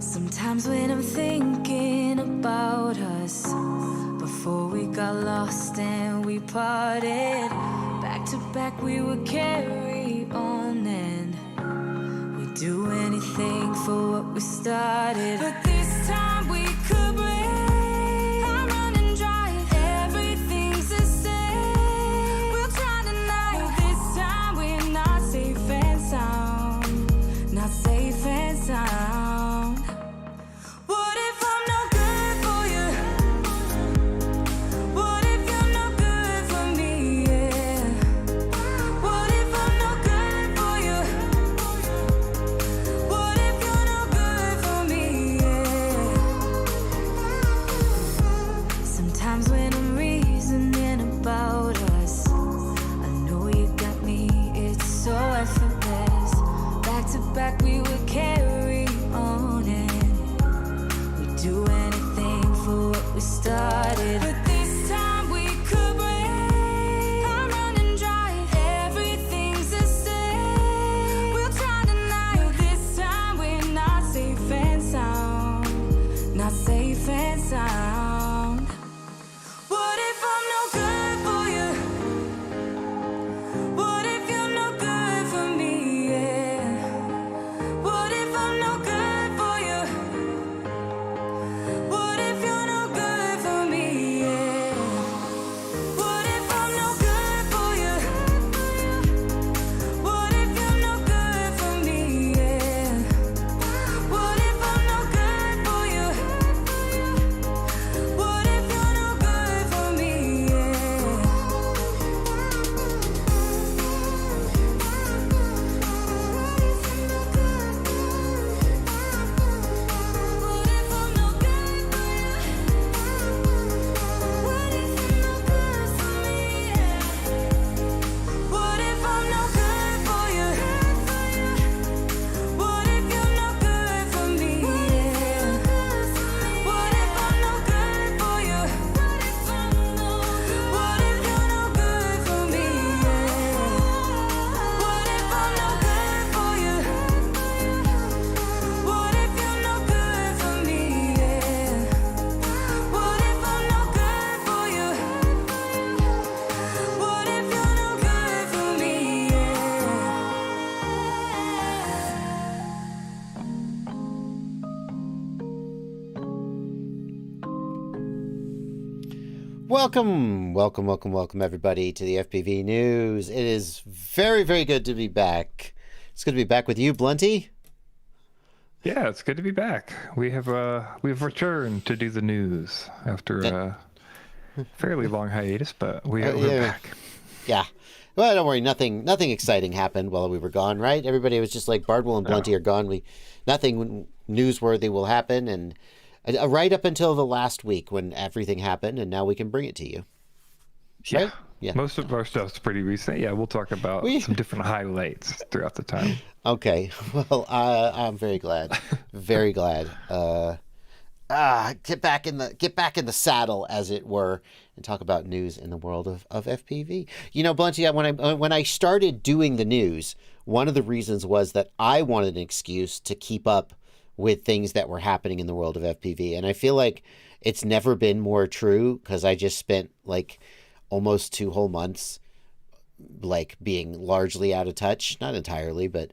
Sometimes when I'm thinking about us, before we got lost and we parted, back to back we would carry on and we'd do anything for what we started. But this time we could break. I'm running dry, everything's the same. We'll try tonight. This time we're not safe and sound, not safe and sound. Back we would carry on and we'd do anything for what we started. But this time we could break. I'm running dry, everything's the same. We'll try tonight. No, this time we're not safe and sound, not safe and sound. What if I'm no good for you? What if you're no good for me? Welcome everybody to the FPV news. It is very, very good to be back. It's good to be back with you, Blunty. Yeah, it's good to be back. We've returned to do the news after a fairly long hiatus, but we're back. Yeah. Well, don't worry, nothing exciting happened while we were gone, right? Everybody was just like, Bardwell and Blunty are gone. Nothing newsworthy will happen, and right up until the last week when everything happened, and now we can bring it to you. Yeah. Right? Yeah. Most of our stuff's pretty recent. Yeah, we'll talk about some different highlights throughout the time. Okay. Well, I'm very glad. Very glad. Get back in the saddle, as it were, and talk about news in the world of FPV. You know, Blunty, when I started doing the news, one of the reasons was that I wanted an excuse to keep up with things that were happening in the world of FPV. And I feel like it's never been more true, because I just spent like almost 2 whole months like being largely out of touch. Not entirely, but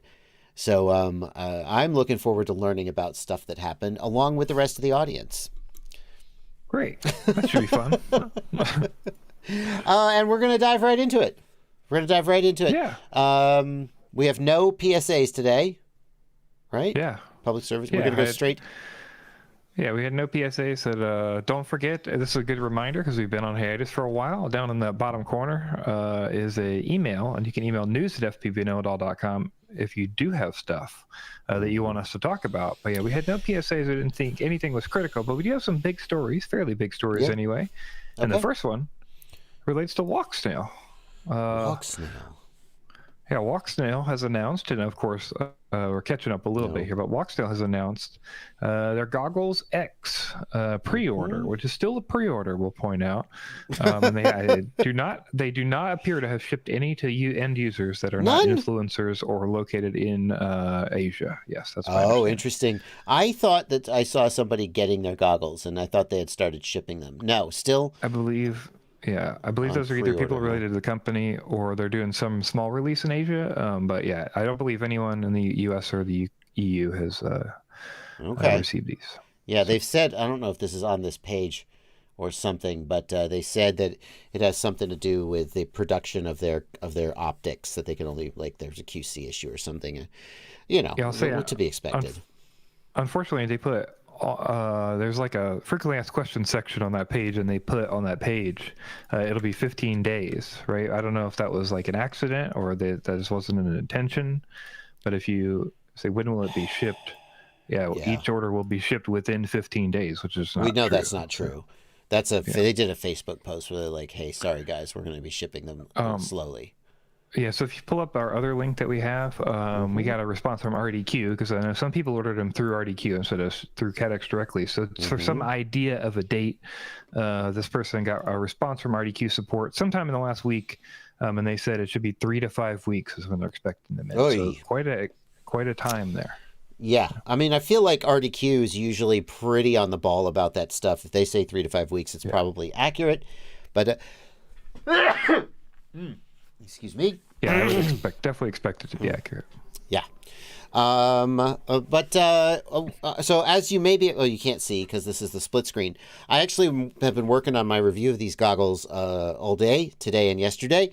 so I'm looking forward to learning about stuff that happened along with the rest of the audience. Great. That should be fun. And we're going to dive right into it. Yeah. We have no PSAs today, right? Yeah. Public service. We're going to go straight. Yeah, we had no PSA. Said, don't forget, this is a good reminder because we've been on hiatus for a while. Down in the bottom corner is a email, and you can email news@fpvknowitall.com if you do have stuff that you want us to talk about. But yeah, we had no PSAs. We didn't think anything was critical, but we do have some big stories, fairly big stories anyway. And the first one relates to Walksnail. Walksnail. Yeah, Walksnail has announced, and of course, we're catching up a little bit here, but Walksnail has announced their Goggles X pre-order, which is still a pre-order, we'll point out. And they do not appear to have shipped any to end users that are not influencers or located in Asia. Yes, that's my understanding. Interesting. I thought that I saw somebody getting their goggles, and I thought they had started shipping them. No, still. I believe those are either people related to the company or they're doing some small release in Asia. But yeah, I don't believe anyone in the US or the EU has received these. Yeah, they've said, I don't know if this is on this page or something, but they said that it has something to do with the production of their optics, that they can only, like, there's a QC issue or something, I'll say, to be expected. Unfortunately, they put there's like a frequently asked questions section on that page, and they put on that page it'll be 15 days, right? I don't know if that was like an accident or that just wasn't an intention, but if you say when will it be shipped, each order will be shipped within 15 days, which is not we know true. That's not true. That's they did a Facebook post where they're like, hey, sorry guys, we're going to be shipping them slowly. Yeah, so if you pull up our other link that we have, we got a response from RDQ, because I know some people ordered them through RDQ instead of through Caddx directly. So for some idea of a date, this person got a response from RDQ support sometime in the last week, and they said it should be 3 to 5 weeks is when they're expecting them in. So quite a time there. Yeah, I mean, I feel like RDQ is usually pretty on the ball about that stuff. If they say 3 to 5 weeks, it's probably accurate. But excuse me. Yeah, I would definitely expect it to be accurate. Yeah. So as you you can't see because this is the split screen. I actually have been working on my review of these goggles all day, today and yesterday.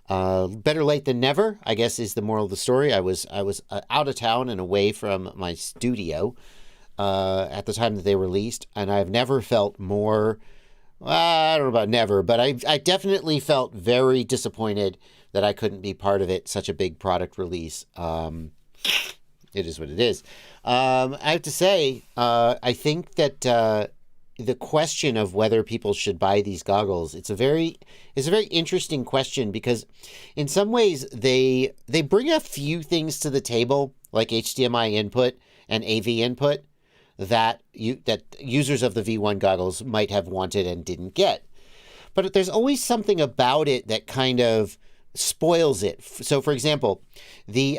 Better late than never, I guess, is the moral of the story. I was out of town and away from my studio at the time that they released, and I've never felt more. I don't know about never, but I definitely felt very disappointed that I couldn't be part of it. Such a big product release. It is what it is. I have to say, I think that the question of whether people should buy these goggles, it's a very interesting question, because in some ways they bring a few things to the table, like HDMI input and AV input, that users of the V1 goggles might have wanted and didn't get. But there's always something about it that kind of spoils it. So, for example, the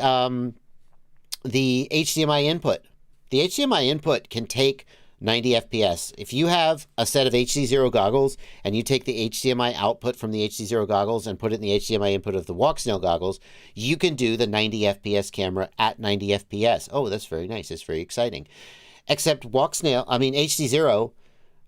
HDMI input. The HDMI input can take 90 FPS. If you have a set of HD0 goggles and you take the HDMI output from the HD0 goggles and put it in the HDMI input of the Walksnail goggles, you can do the 90 FPS camera at 90 FPS. Oh, that's very nice. It's very exciting. Except HD0,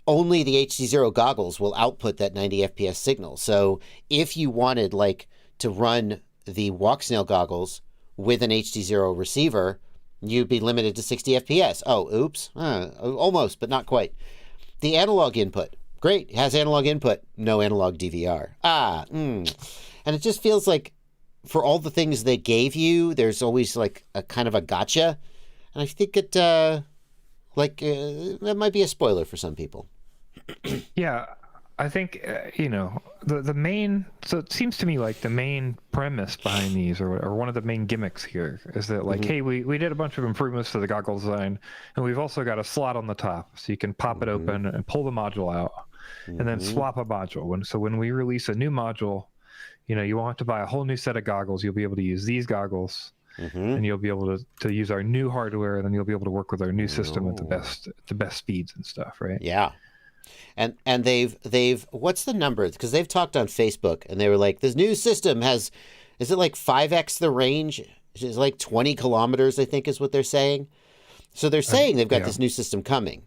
only the HD0 goggles will output that 90 FPS signal. So if you wanted to run the Walksnail goggles with an HD0 receiver, you'd be limited to 60 FPS. Oh, oops. Almost, but not quite. The analog input. Great. It has analog input. No analog DVR. And it just feels like for all the things they gave you, there's always a kind of a gotcha. And I think it, that might be a spoiler for some people. Yeah. I think, the main, so it seems to me like the main premise behind these, or one of the main gimmicks here, is that hey, we did a bunch of improvements to the goggle design, and we've also got a slot on the top, so you can pop it open and pull the module out, and then swap a module. So when we release a new module, you won't have to buy a whole new set of goggles. You'll be able to use these goggles, and you'll be able to use our new hardware, and then you'll be able to work with our new system at the best speeds and stuff, right? Yeah. And they've what's the number? Because they've talked on Facebook and they were like, this new system is it 5x the range? It's 20 kilometers, I think is what they're saying. So they're saying they've got this new system coming.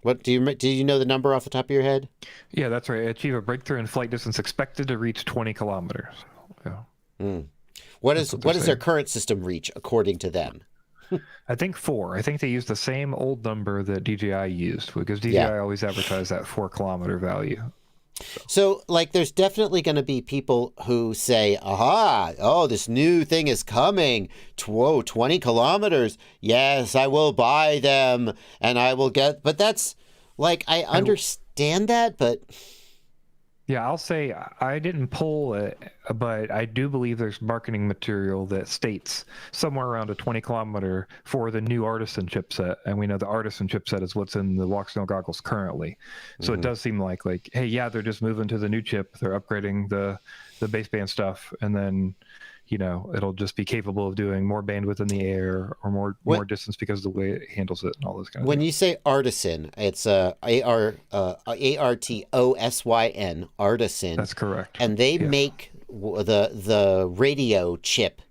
What do you know the number off the top of your head? Yeah, that's right. Achieve a breakthrough in flight distance expected to reach 20 kilometers. Yeah. What does their current system reach according to them? I think 4. I think they used the same old number that DJI used, because DJI always advertised that 4-kilometer value. So, there's definitely going to be people who say, this new thing is coming. 20 kilometers. Yes, I will buy them and I will get, but that's I understand that, but Yeah, I'll say I didn't pull it, but I do believe there's marketing material that states somewhere around a 20 kilometer for the new Artisan chipset, and we know the Artisan chipset is what's in the Walksnail goggles currently. So it does seem like, hey, yeah, they're just moving to the new chip, they're upgrading the baseband stuff, and then it'll just be capable of doing more bandwidth in the air or more distance because of the way it handles it and all those kind of When things. you say Artisan, it's ARTOSYN, Artisan. That's correct. And they make the radio chip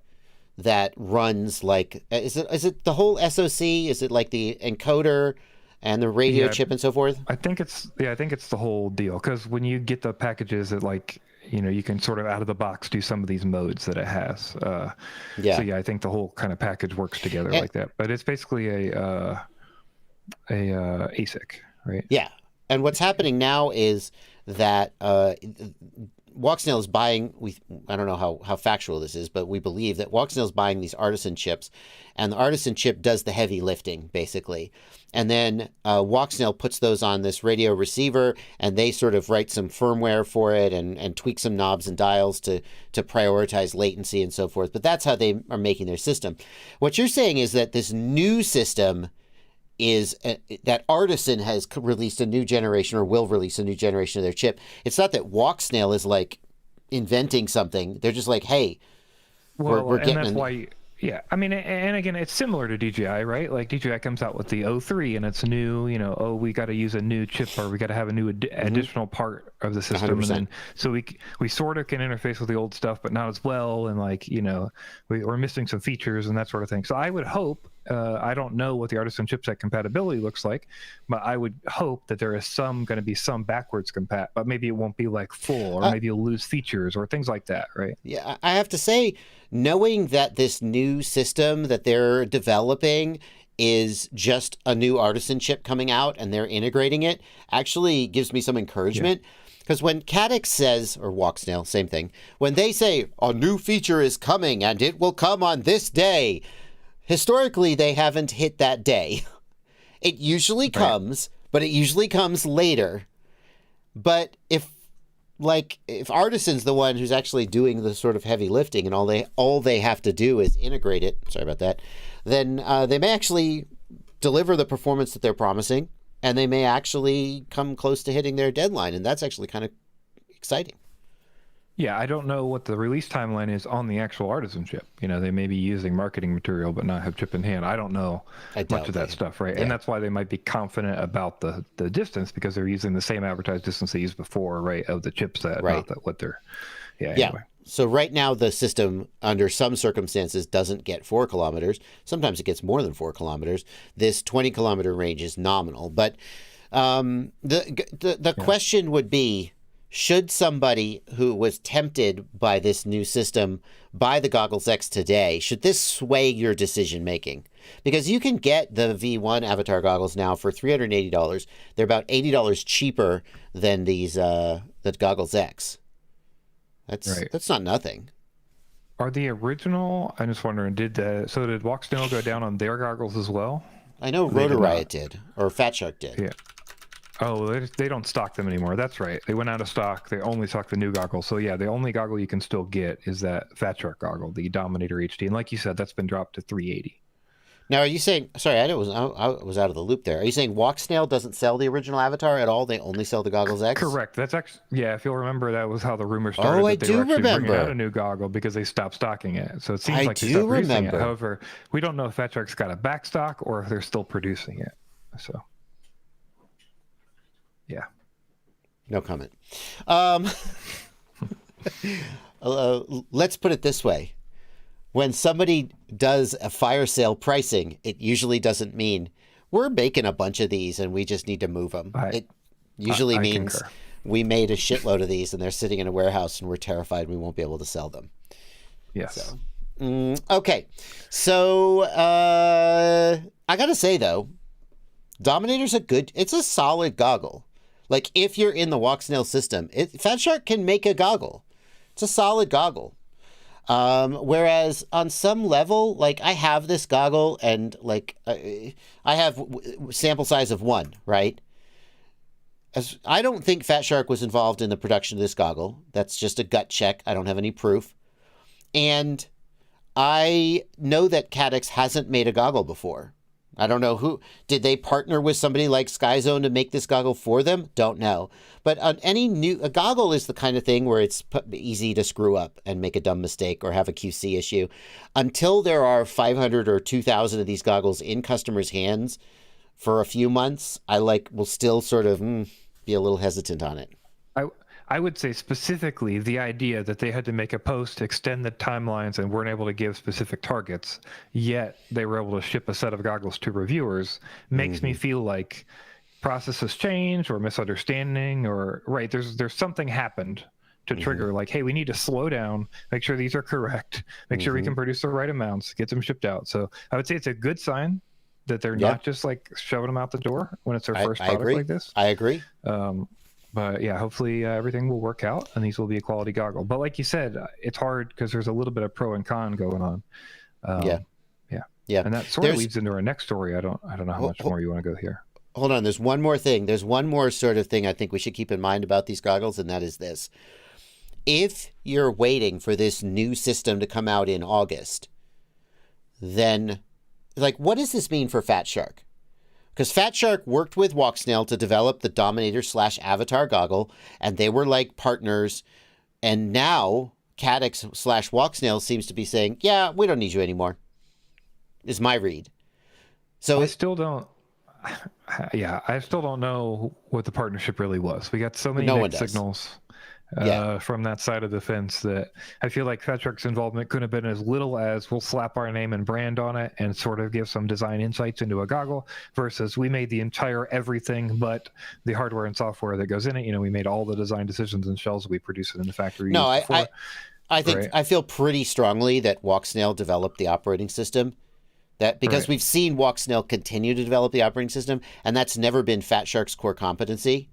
that runs like, is it the whole SoC? Is it like the encoder and the radio chip and so forth? I think it's the whole deal, because when you get the packages, it you can sort of out of the box do some of these modes that it has. So yeah, I think the whole kind of package works together like that. But it's basically a ASIC, right? Yeah. And what's happening now is that Walksnail is buying, I don't know how factual this is, but we believe that Walksnail is buying these Artisan chips, and the Artisan chip does the heavy lifting, basically. And then Walksnail puts those on this radio receiver, and they sort of write some firmware for it and tweak some knobs and dials to prioritize latency and so forth. But that's how they are making their system. What you're saying is that this new system is that Artisan has released a new generation or will release a new generation of their chip. It's not that Walksnail is like inventing something. They're just like, hey, we're getting... And that's why... Yeah, I mean, and again, it's similar to DJI, right? Like DJI comes out with the 03 and it's new, we got to use a new chip, or we got to have a new additional part of the system. 100%. And then, so we sort of can interface with the old stuff, but not as well. And we're missing some features and that sort of thing. So I would hope, I don't know what the Artisan chipset compatibility looks like, but I would hope that there is going to be some backwards compat, but maybe it won't be like full, or maybe you'll lose features or things like that, right? Yeah, I have to say, knowing that this new system that they're developing is just a new Artisan chip coming out and they're integrating it actually gives me some encouragement. Because when Caddx says, or Walksnail, same thing, when they say a new feature is coming and it will come on this day, historically they haven't hit that day. It usually comes, but it usually comes later. But if Artisan's the one who's actually doing the sort of heavy lifting and all they have to do is integrate it, sorry about that, then they may actually deliver the performance that they're promising, and they may actually come close to hitting their deadline, and that's actually kind of exciting. Yeah, I don't know what the release timeline is on the actual Artisan chip. They may be using marketing material but not have chip in hand. I don't know much of that stuff, right? Yeah. And that's why they might be confident about the distance, because they're using the same advertised distance they used before, right, of the chipset, right? Not that what they're... Yeah, yeah. Anyway. So right now the system, under some circumstances, doesn't get 4 kilometers. Sometimes it gets more than 4 kilometers. This 20-kilometer range is nominal. But the question would be, should somebody who was tempted by this new system buy the Goggles X today, should this sway your decision making? Because you can get the V1 Avatar goggles now for $380. They're about $80 cheaper than these the Goggles X. That's not nothing. Are the original? I'm just wondering. Did Walksnail go down on their goggles as well? I know Rotor Riot did, or Fat Shark did. Yeah. Oh, they don't stock them anymore. That's right. They went out of stock. They only stock the new goggle. So yeah, the only goggle you can still get is that Fat Shark goggle, the Dominator HD. And like you said, that's been dropped to $380. Now, are you saying? Sorry, I was out of the loop there. Are you saying Walksnail doesn't sell the original Avatar at all? They only sell the Goggles X? Correct. That's actually, yeah. If you'll remember, that was how the rumor started. Oh, I that they were do actually remember. Bringing out a new goggle because they stopped stocking it. So it seems like they do stopped producing remember. it. However, we don't know if Fat Shark's got a back stock or if they're still producing it. So, yeah. No comment. Let's put it this way. When somebody does a fire sale pricing, it usually doesn't mean we're making a bunch of these and we just need to move them. It usually means concur. We made a shitload of these and they're sitting in a warehouse and we're terrified we won't be able to sell them. Yes. So, okay. So I got to say, though, Dominator's it's a solid goggle. Like, if you're in the Walksnail system, Fat Shark can make a goggle. It's a solid goggle. Whereas on some level, like, I have this goggle and like I have sample size of 1, right? I don't think Fat Shark was involved in the production of this goggle. That's just a gut check. I don't have any proof. And I know that Caddx hasn't made a goggle before. I don't know who. Did they partner with somebody like SkyZone to make this goggle for them? Don't know. But a goggle is the kind of thing where it's easy to screw up and make a dumb mistake or have a QC issue. Until there are 500 or 2,000 of these goggles in customers' hands for a few months, I will still sort of be a little hesitant on it. I would say specifically the idea that they had to make a post to extend the timelines and weren't able to give specific targets, yet they were able to ship a set of goggles to reviewers, makes me feel like processes changed or misunderstanding or there's something happened to trigger like, hey, we need to slow down, make sure these are correct, make sure we can produce the right amounts, get them shipped out. So I would say it's a good sign that they're not just like shoving them out the door when it's their first product like this. I agree. But yeah, hopefully everything will work out and these will be a quality goggle. But like you said, it's hard because there's a little bit of pro and con going on. Yeah. And that sort of leads into our next story. I don't know how much more you want to go here. Hold on. There's one more thing. There's one more sort of thing I think we should keep in mind about these goggles, and that is this. If you're waiting for this new system to come out in August, then what does this mean for Fat Shark? Because Fat Shark worked with Walksnail to develop the Dominator/Avatar goggle, and they were like partners. And now Caddx/Walksnail seems to be saying, yeah, we don't need you anymore, is my read. So I still don't know what the partnership really was. We got so many mixed signals from that side of the fence that I feel like Fat Shark's involvement could have been as little as we'll slap our name and brand on it and sort of give some design insights into a goggle versus we made the entire everything but the hardware and software that goes in it. We made all the design decisions and shells. We produce it in the factory. No, I think I feel pretty strongly that Walksnail developed the operating system. That because we've seen Walksnail continue to develop the operating system, and that's never been Fat Shark's core competency.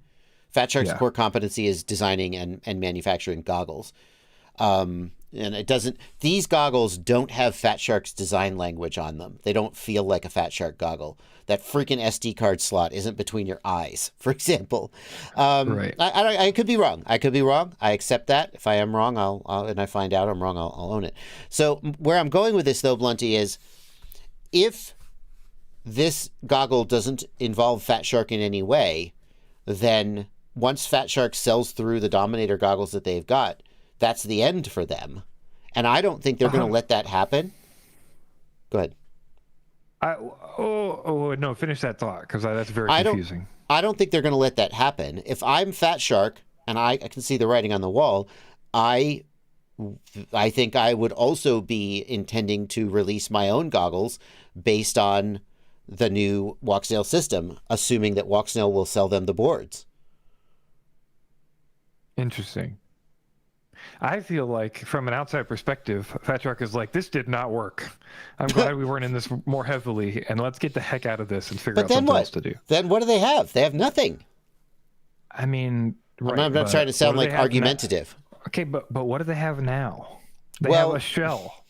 Fat Shark's core competency is designing and manufacturing goggles. And these goggles don't have Fat Shark's design language on them. They don't feel like a Fat Shark goggle. That freaking SD card slot isn't between your eyes, for example. I could be wrong. I accept that. If I am wrong, and I find out I'm wrong, I'll own it. So where I'm going with this, though, Blunty, is if this goggle doesn't involve Fat Shark in any way, then once Fat Shark sells through the Dominator goggles that they've got, that's the end for them. And I don't think they're going to let that happen. Go ahead. No, finish that thought, because that's very confusing. I don't think they're going to let that happen. If I'm Fat Shark, and I can see the writing on the wall, I think I would also be intending to release my own goggles based on the new Walksnail system, assuming that Walksnail will sell them the boards. Interesting. I feel like from an outside perspective, Fat Shark is like, this did not work. I'm glad we weren't in this more heavily, and let's get the heck out of this and figure out something else to do. Then what do they have? They have nothing. I mean, I'm not trying to sound like argumentative. Okay, but what do they have now? They have a shell.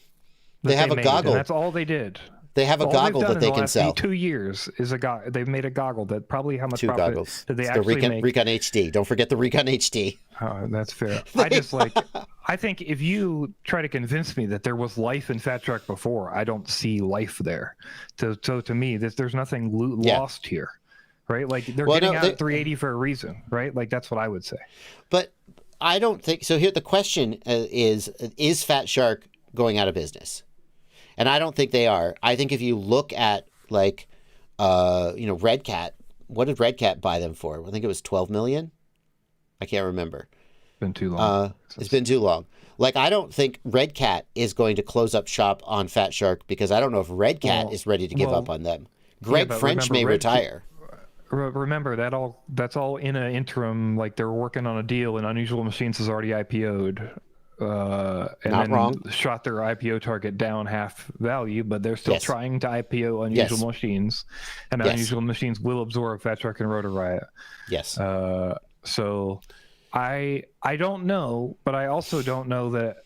They have a goggle. That's all they did. They have a goggle that they can sell. 2 years is they've made a goggle that probably how much profit goggles. Did they actually make? Recon HD. Don't forget the Recon HD. Oh, that's fair. I think if you try to convince me that there was life in Fat Shark before, I don't see life there. So to me, there's nothing lost here, right? Like they're getting out at 380 for a reason, right? Like that's what I would say. But I don't think so. Here, the question is Fat Shark going out of business? And I don't think they are. I think if you look at Red Cat, what did Red Cat buy them for? I think it was $12 million. I can't remember. It's been too long. It's been too long. I don't think Red Cat is going to close up shop on Fat Shark because I don't know if Red Cat is ready to give up on them. Greg French may retire. Remember that's all in an interim. Like they're working on a deal, and Unusual Machines has already IPO'd. And Not wrong. Shot their IPO target down half value, but they're still trying to IPO Unusual Machines, and Unusual Machines will absorb Fat Shark and Rotor Riot. Yes. So I don't know, but I also don't know that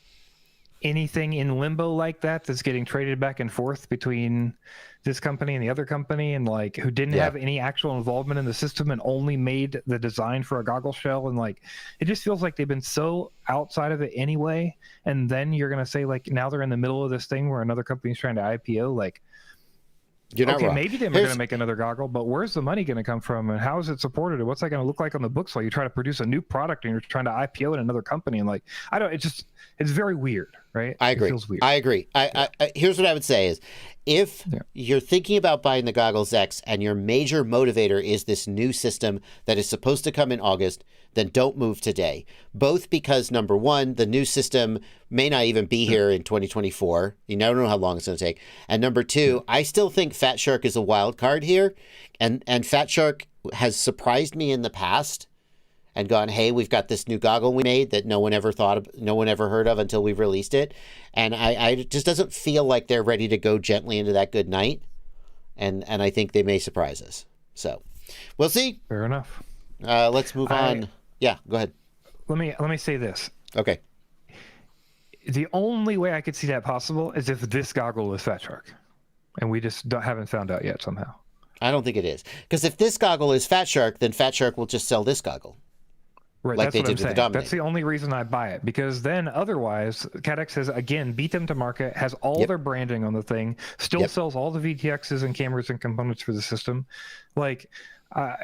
anything in limbo like that's getting traded back and forth between this company and the other company, and like who didn't have any actual involvement in the system and only made the design for a goggle shell, and like it just feels like they've been so outside of it anyway. And then you're gonna say like now they're in the middle of this thing where another company's trying to IPO. Like, you're not wrong. Maybe they're going to make another goggle, but where's the money going to come from, and how is it supported, and what's that going to look like on the books while you try to produce a new product and you're trying to IPO in another company? And like, I don't. It's very weird, right? I agree. It feels weird. I agree. I here's what I would say is, if you're thinking about buying the Goggles X and your major motivator is this new system that is supposed to come in August, then don't move today. Both because, number one, the new system may not even be here in 2024. You never know how long it's going to take. And number two, I still think Fat Shark is a wild card here. And Fat Shark has surprised me in the past and gone, hey, we've got this new goggle we made that no one ever heard of until we've released it. And it just doesn't feel like they're ready to go gently into that good night. And I think they may surprise us. So we'll see. Fair enough. Let's move on. Yeah, go ahead. Let me say this. Okay. The only way I could see that possible is if this goggle is Fat Shark, and we just haven't found out yet somehow. I don't think it is, because if this goggle is Fat Shark, then Fat Shark will just sell this goggle. Right, like that's they what did I'm with the saying. Dominator. That's the only reason I buy it, because then otherwise, Caddx has again beat them to market, has all their branding on the thing, still sells all the VTXs and cameras and components for the system. Like,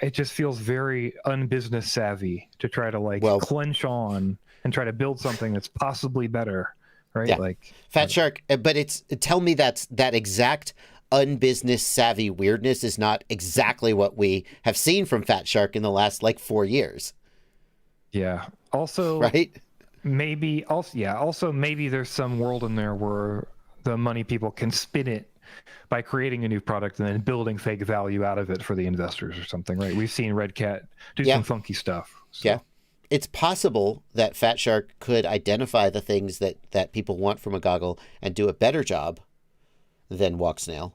it just feels very unbusiness savvy to try to clench on and try to build something that's possibly better, right? Yeah. Like Fat Shark, but tell me that exact unbusiness savvy weirdness is not exactly what we have seen from Fat Shark in the last 4 years. Yeah. Also, right? Maybe there's some world in there where the money people can spin it by creating a new product and then building fake value out of it for the investors or something, right? We've seen Red Cat do some funky stuff. So. Yeah. It's possible that Fat Shark could identify the things that people want from a goggle and do a better job than Walksnail.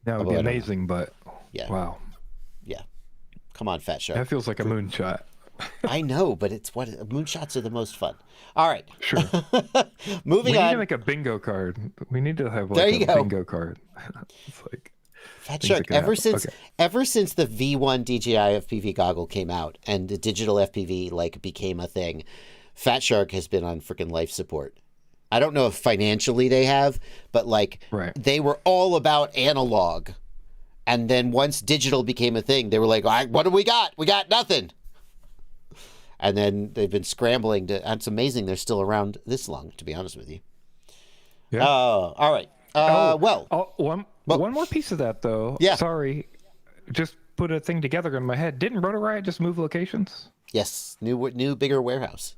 That would be amazing, but wow. Yeah. Come on, Fat Shark. That feels like a moonshot. I know, but it's moonshots are the most fun. All right. Sure. Moving on. We need to make a bingo card. We need to have a bingo card. It's like Fat Shark, ever since the V1 DJI FPV goggle came out and the digital FPV became a thing, Fat Shark has been on freaking life support. I don't know if financially they have, but they were all about analog. And then once digital became a thing, they were like, what do we got? We got nothing. And then they've been scrambling it's amazing they're still around this long, to be honest with you. Yeah. All right. One more piece of that, though. Yeah. Sorry. Just put a thing together in my head. Didn't Rotor Riot just move locations? Yes. New, bigger warehouse.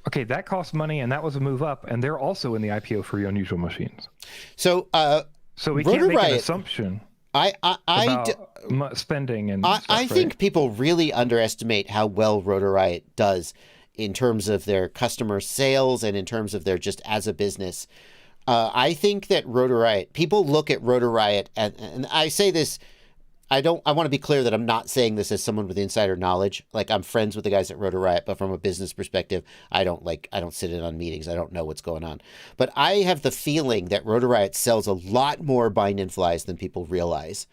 Okay, that costs money, and that was a move up, and they're also in the IPO for unusual machines. So we can't make an assumption. Spending and I think people really underestimate how well Rotor Riot does in terms of their customer sales and in terms of their just as a business. I think that Rotor Riot, people look at Rotor Riot, and I say this, I want to be clear that I'm not saying this as someone with insider knowledge. I'm friends with the guys at Rotor Riot, but from a business perspective, I don't sit in on meetings. I don't know what's going on. But I have the feeling that Rotor Riot sells a lot more bind and flies than people realize.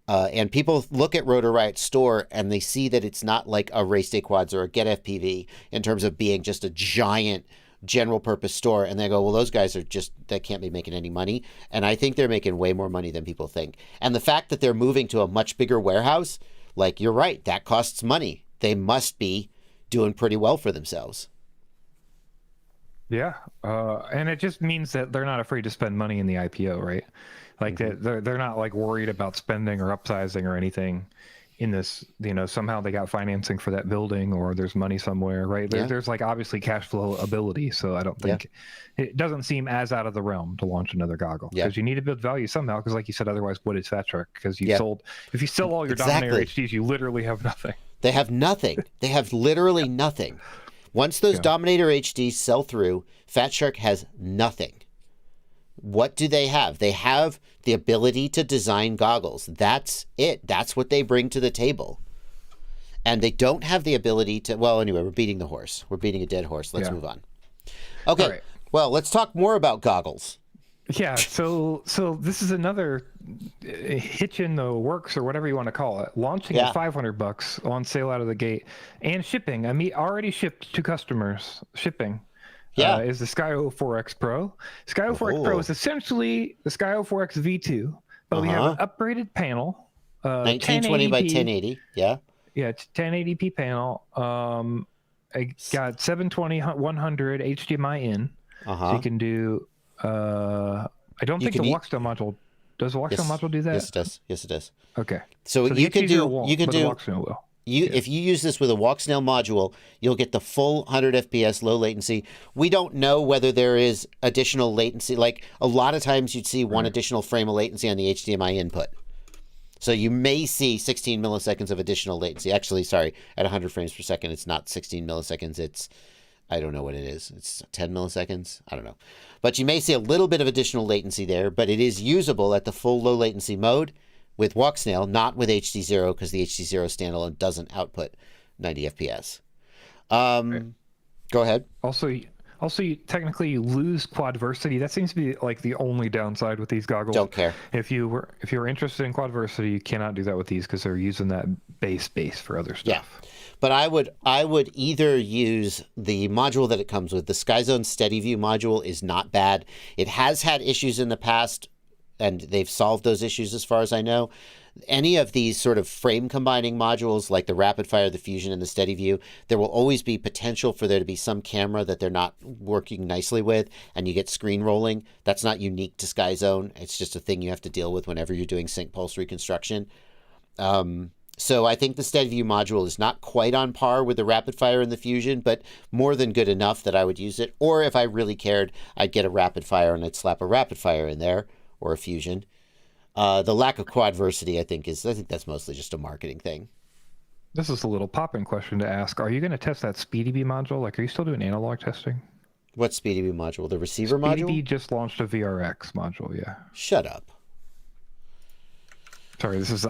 And people look at Rotor Riot's store and they see that it's not like a RaceDayQuads or a GetFPV in terms of being just a giant general purpose store, and they go, well, those guys they can't be making any money. And I think they're making way more money than people think. And the fact that they're moving to a much bigger warehouse, you're right, that costs money. They must be doing pretty well for themselves. Yeah. And it just means that they're not afraid to spend money in the IPO, right? They're not worried about spending or upsizing or anything in this, somehow they got financing for that building or there's money somewhere, right? There's obviously cash flow ability. So I don't think it doesn't seem as out of the realm to launch another goggle because you need to build value somehow. Because like you said, otherwise what is Fat Shark? Because if you sell all your Dominator HDs, you literally have nothing. They have nothing. They have literally nothing. Once those Dominator HDs sell through, Fat Shark has nothing. What do they have? They have the ability to design goggles. That's it. That's what they bring to the table. And they don't have the ability to... Well, anyway, we're beating the horse. We're beating a dead horse. Let's move on. Okay. Right. Well, let's talk more about goggles. Yeah, so this is another hitch in the works, or whatever you want to call it. Launching at $500 on sale out of the gate, and shipping. I mean, already shipped to customers. Shipping. Is the Sky04X Pro. Sky04X Pro is essentially the Sky04X V2, but we have an upgraded panel. 1920 by 1080. Yeah. Yeah, it's 1080p panel. I got 720 100 HDMI in, so you can do. I don't think the Walksnail module does. The Walksnail module do that? Yes, it does. Yes, it does. Okay. So you can do. You can do. The Walksnail will. If you use this with a Walksnail module, you'll get the full 100 FPS low latency. We don't know whether there is additional latency. Like a lot of times you'd see one additional frame of latency on the HDMI input. So you may see 16 milliseconds of additional latency. Actually, sorry, at 100 frames per second, it's not 16 milliseconds. It's, I don't know what it is. It's 10 milliseconds. I don't know. But you may see a little bit of additional latency there, but it is usable at the full low latency mode with Walksnail, not with HD0, because the HD0 standalone doesn't output 90 FPS. Go ahead. Also, you technically lose quadversity. That seems to be like the only downside with these goggles. Don't care. If you were interested in quadversity, you cannot do that with these because they're using that base for other stuff. Yeah. But I would either use the module that it comes with. The SkyZone Steady View module is not bad. It has had issues in the past, and they've solved those issues as far as I know. Any of these sort of frame combining modules like the Rapid Fire, the Fusion, and the Steady View, there will always be potential for there to be some camera that they're not working nicely with, and you get screen rolling. That's not unique to SkyZone. It's just a thing you have to deal with whenever you're doing sync pulse reconstruction. So I think the Steady View module is not quite on par with the Rapid Fire and the Fusion, but more than good enough that I would use it. Or if I really cared, I'd get a Rapid Fire and I'd slap a Rapid Fire in there, or a Fusion. The lack of quadversity, I think that's mostly just a marketing thing. This is a little pop-in question to ask. Are you going to test that SpeedyB module? Like, are you still doing analog testing? What SpeedyB module? The receiver module? SpeedyB just launched a VRX module, yeah. Shut up. Sorry, this is...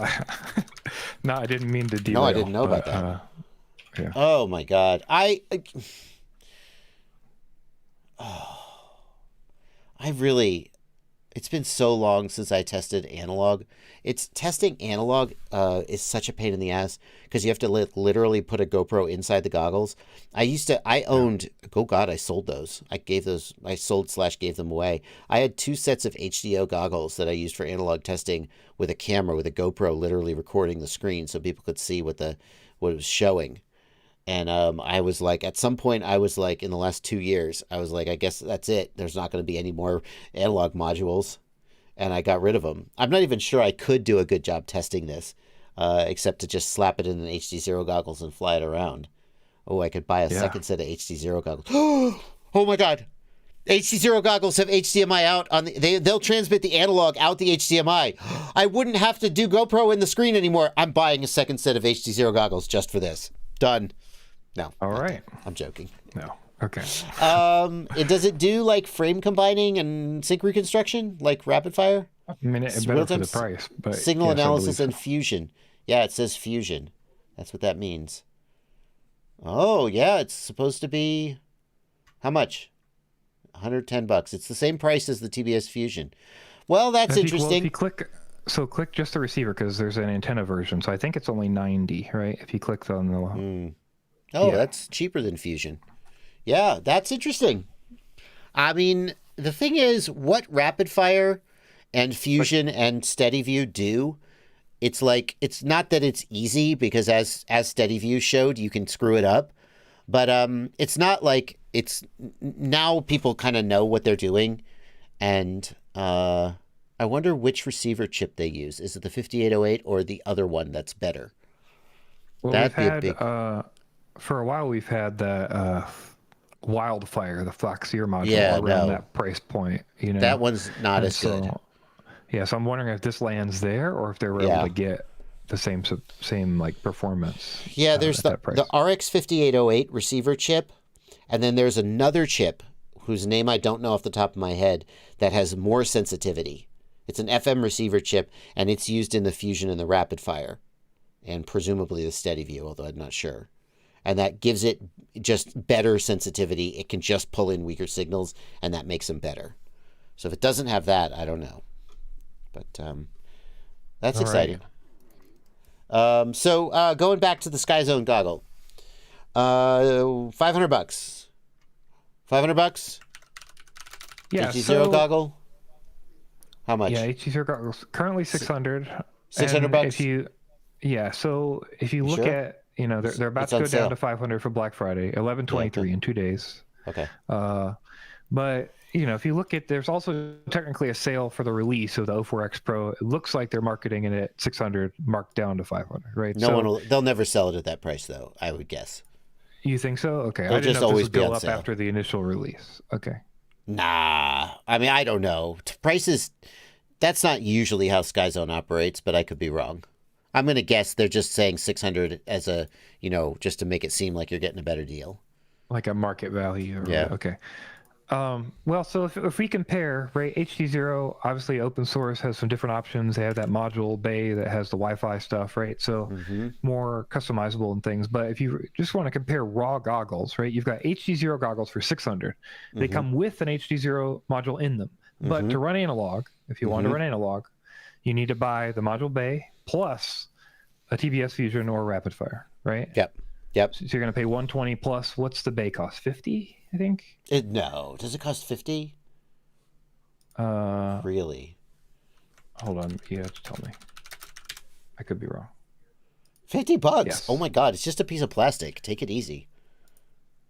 no, I didn't mean to derail. No, I didn't know about that. Yeah. Oh, my God. I really... It's been so long since I tested analog. Testing analog is such a pain in the ass because you have to literally put a GoPro inside the goggles. I owned, oh God, I sold those. I sold/gave them away. I had 2 sets of HDO goggles that I used for analog testing with a camera, with a GoPro literally recording the screen so people could see what it was showing. And I was like, at some point, I was like, in the last 2 years, I was like, I guess that's it. There's not going to be any more analog modules. And I got rid of them. I'm not even sure I could do a good job testing this, except to just slap it in an HD0 goggles and fly it around. Oh, I could buy a second set of HD0 goggles. Oh my God. HD0 goggles have HDMI out on they'll transmit the analog out the HDMI. I wouldn't have to do GoPro in the screen anymore. I'm buying a second set of HD0 goggles just for this. Done. No. All right. I'm joking. No. Okay. Does it do like frame combining and sync reconstruction like Rapid Fire? I mean, it's better for the price, but signal analysis and fusion. Yeah, it says fusion. That's what that means. Oh yeah, it's supposed to be how much? $110. It's the same price as the TBS Fusion. Well, that's interesting. If you click just the receiver because there's an antenna version. So I think it's only $90, right? If you click on the that's cheaper than Fusion. Yeah, that's interesting. I mean, the thing is, what Rapid Fire and Fusion and Steady View do, it's like, it's not that it's easy because as Steady View showed, you can screw it up. But it's not like now people kind of know what they're doing. And I wonder which receiver chip they use. Is it the 5808 or the other one that's better? Well, that'd be a big... for a while, we've had the Wildfire, the Flaxier module around that price point. You know, that one's not as good. Yeah, so I'm wondering if this lands there or if they were able to get the same like performance. Yeah, there's the RX 5808 receiver chip, and then there's another chip whose name I don't know off the top of my head that has more sensitivity. It's an FM receiver chip, and it's used in the Fusion and the Rapid Fire, and presumably the Steady View, although I'm not sure. And that gives it just better sensitivity. It can just pull in weaker signals, and that makes them better. So if it doesn't have that, I don't know. But that's All exciting. right. So going back to the SkyZone goggle, $500. $500. Yeah. HD0 goggle. How much? Yeah, HD0 goggles currently 600. 600 And bucks. If you, yeah. So if you look sure? at, they're about It's to on go down sale. to 500 for Black Friday, 11/23 in 2 days. Okay. But if you look at, there's also technically a sale for the release of the 04X Pro. It looks like they're marketing it at 600, marked down to 500, right? They'll never sell it at that price, though, I would guess. You think so? Okay. They'll I didn't just know if always this be would on go up sale. after the initial release. Okay. Nah. I mean, I don't know. Prices, that's not usually how SkyZone operates, but I could be wrong. I'm going to guess they're just saying 600 as a, just to make it seem like you're getting a better deal. Like a market value. Yeah. Okay. Well, so if we compare, right, HD0, obviously open source, has some different options. They have that module bay that has the Wi-Fi stuff, right? So more customizable and things. But if you just want to compare raw goggles, right, you've got HD0 goggles for 600. They come with an HD0 module in them. But to run analog, if you want to run analog, you need to buy the module bay plus a TBS Fusion or Rapid Fire, right? Yep. So you're going to pay 120 plus, what's the bay cost? 50, I think? No. Does it cost 50? Really? Hold on. You have to tell me. I could be wrong. $50? Yes. Oh my God. It's just a piece of plastic. Take it easy.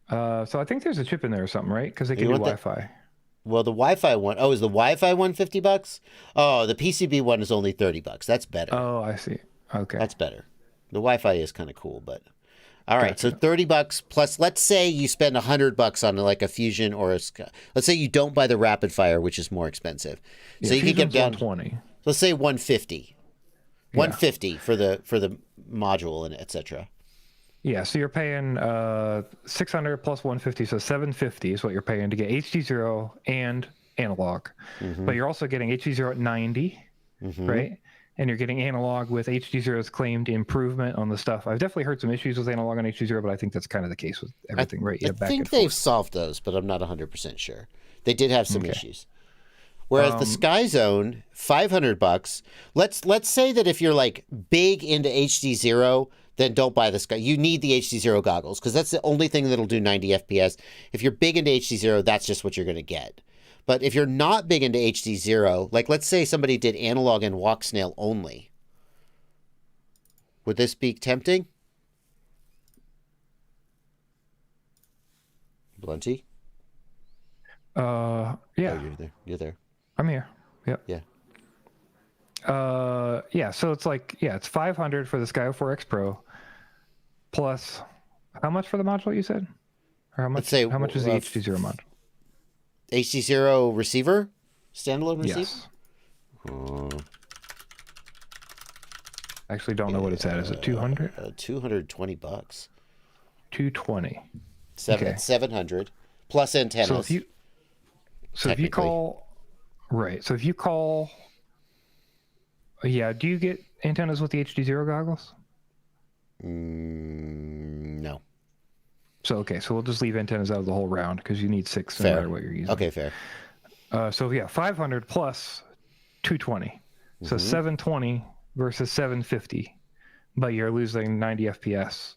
So I think there's a chip in there or something, right? Because they can do Wi-Fi. Well, the Wi-Fi one. Oh, is the Wi-Fi one $50? Oh, the PCB one is only $30. That's better. Oh, I see. Okay. That's better. The Wi-Fi is kind of cool, but all right. So $30 plus. Let's say you spend $100 on like a Fusion or a. Let's say you don't buy the Rapid Fire, which is more expensive. So you could get down 120. Let's say 150. 150 for the module and etc. Yeah, so you're paying 600 plus 150, so 750 is what you're paying to get HD0 and analog. But you're also getting HD0 at 90, right? And you're getting analog with HD0's claimed improvement on the stuff. I've definitely heard some issues with analog on HD0, but I think that's kind of the case with everything, right? I think they've solved those, but I'm not 100% sure. They did have some issues. Whereas the SkyZone, $500. Let's say that if you're like big into HD0, then don't buy the Sky. You need the HD0 goggles because that's the only thing that'll do 90 FPS. If you're big into HD0, that's just what you're going to get. But if you're not big into HD0, like let's say somebody did analog and Walksnail only, would this be tempting? Blunty? Yeah. Oh, you're there. You're there. I'm here. Yep. Yeah. Yeah, so it's like, it's 500 for the Sky04X Pro plus how much for the module you said? Or how much, Let's say, how much is the HD0 module? HD0 receiver? Standalone receiver? Yes. Actually don't know what it's at. Is it 200? $220. 220. Okay. 700 plus antennas. So if you call, right. So if you call, do you get antennas with the HD0 goggles? No. So we'll just leave antennas out of the whole round because you need 6 no matter what you're using. Okay, fair. 500 plus 220. So 720 versus 750, but you're losing 90 FPS.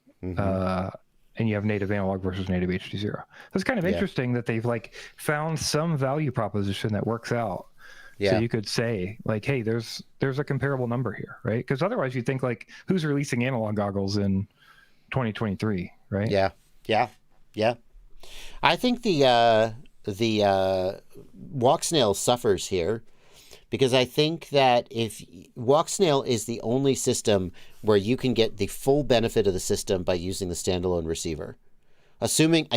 And you have native analog versus native HD0. It's kind of interesting that they've like found some value proposition that works out. Yeah. So you could say like, hey, there's a comparable number here, right? Because otherwise you think like, who's releasing analog goggles in 2023, right? Yeah. I think the Walksnail suffers here because I think that if Walksnail is the only system where you can get the full benefit of the system by using the standalone receiver, assuming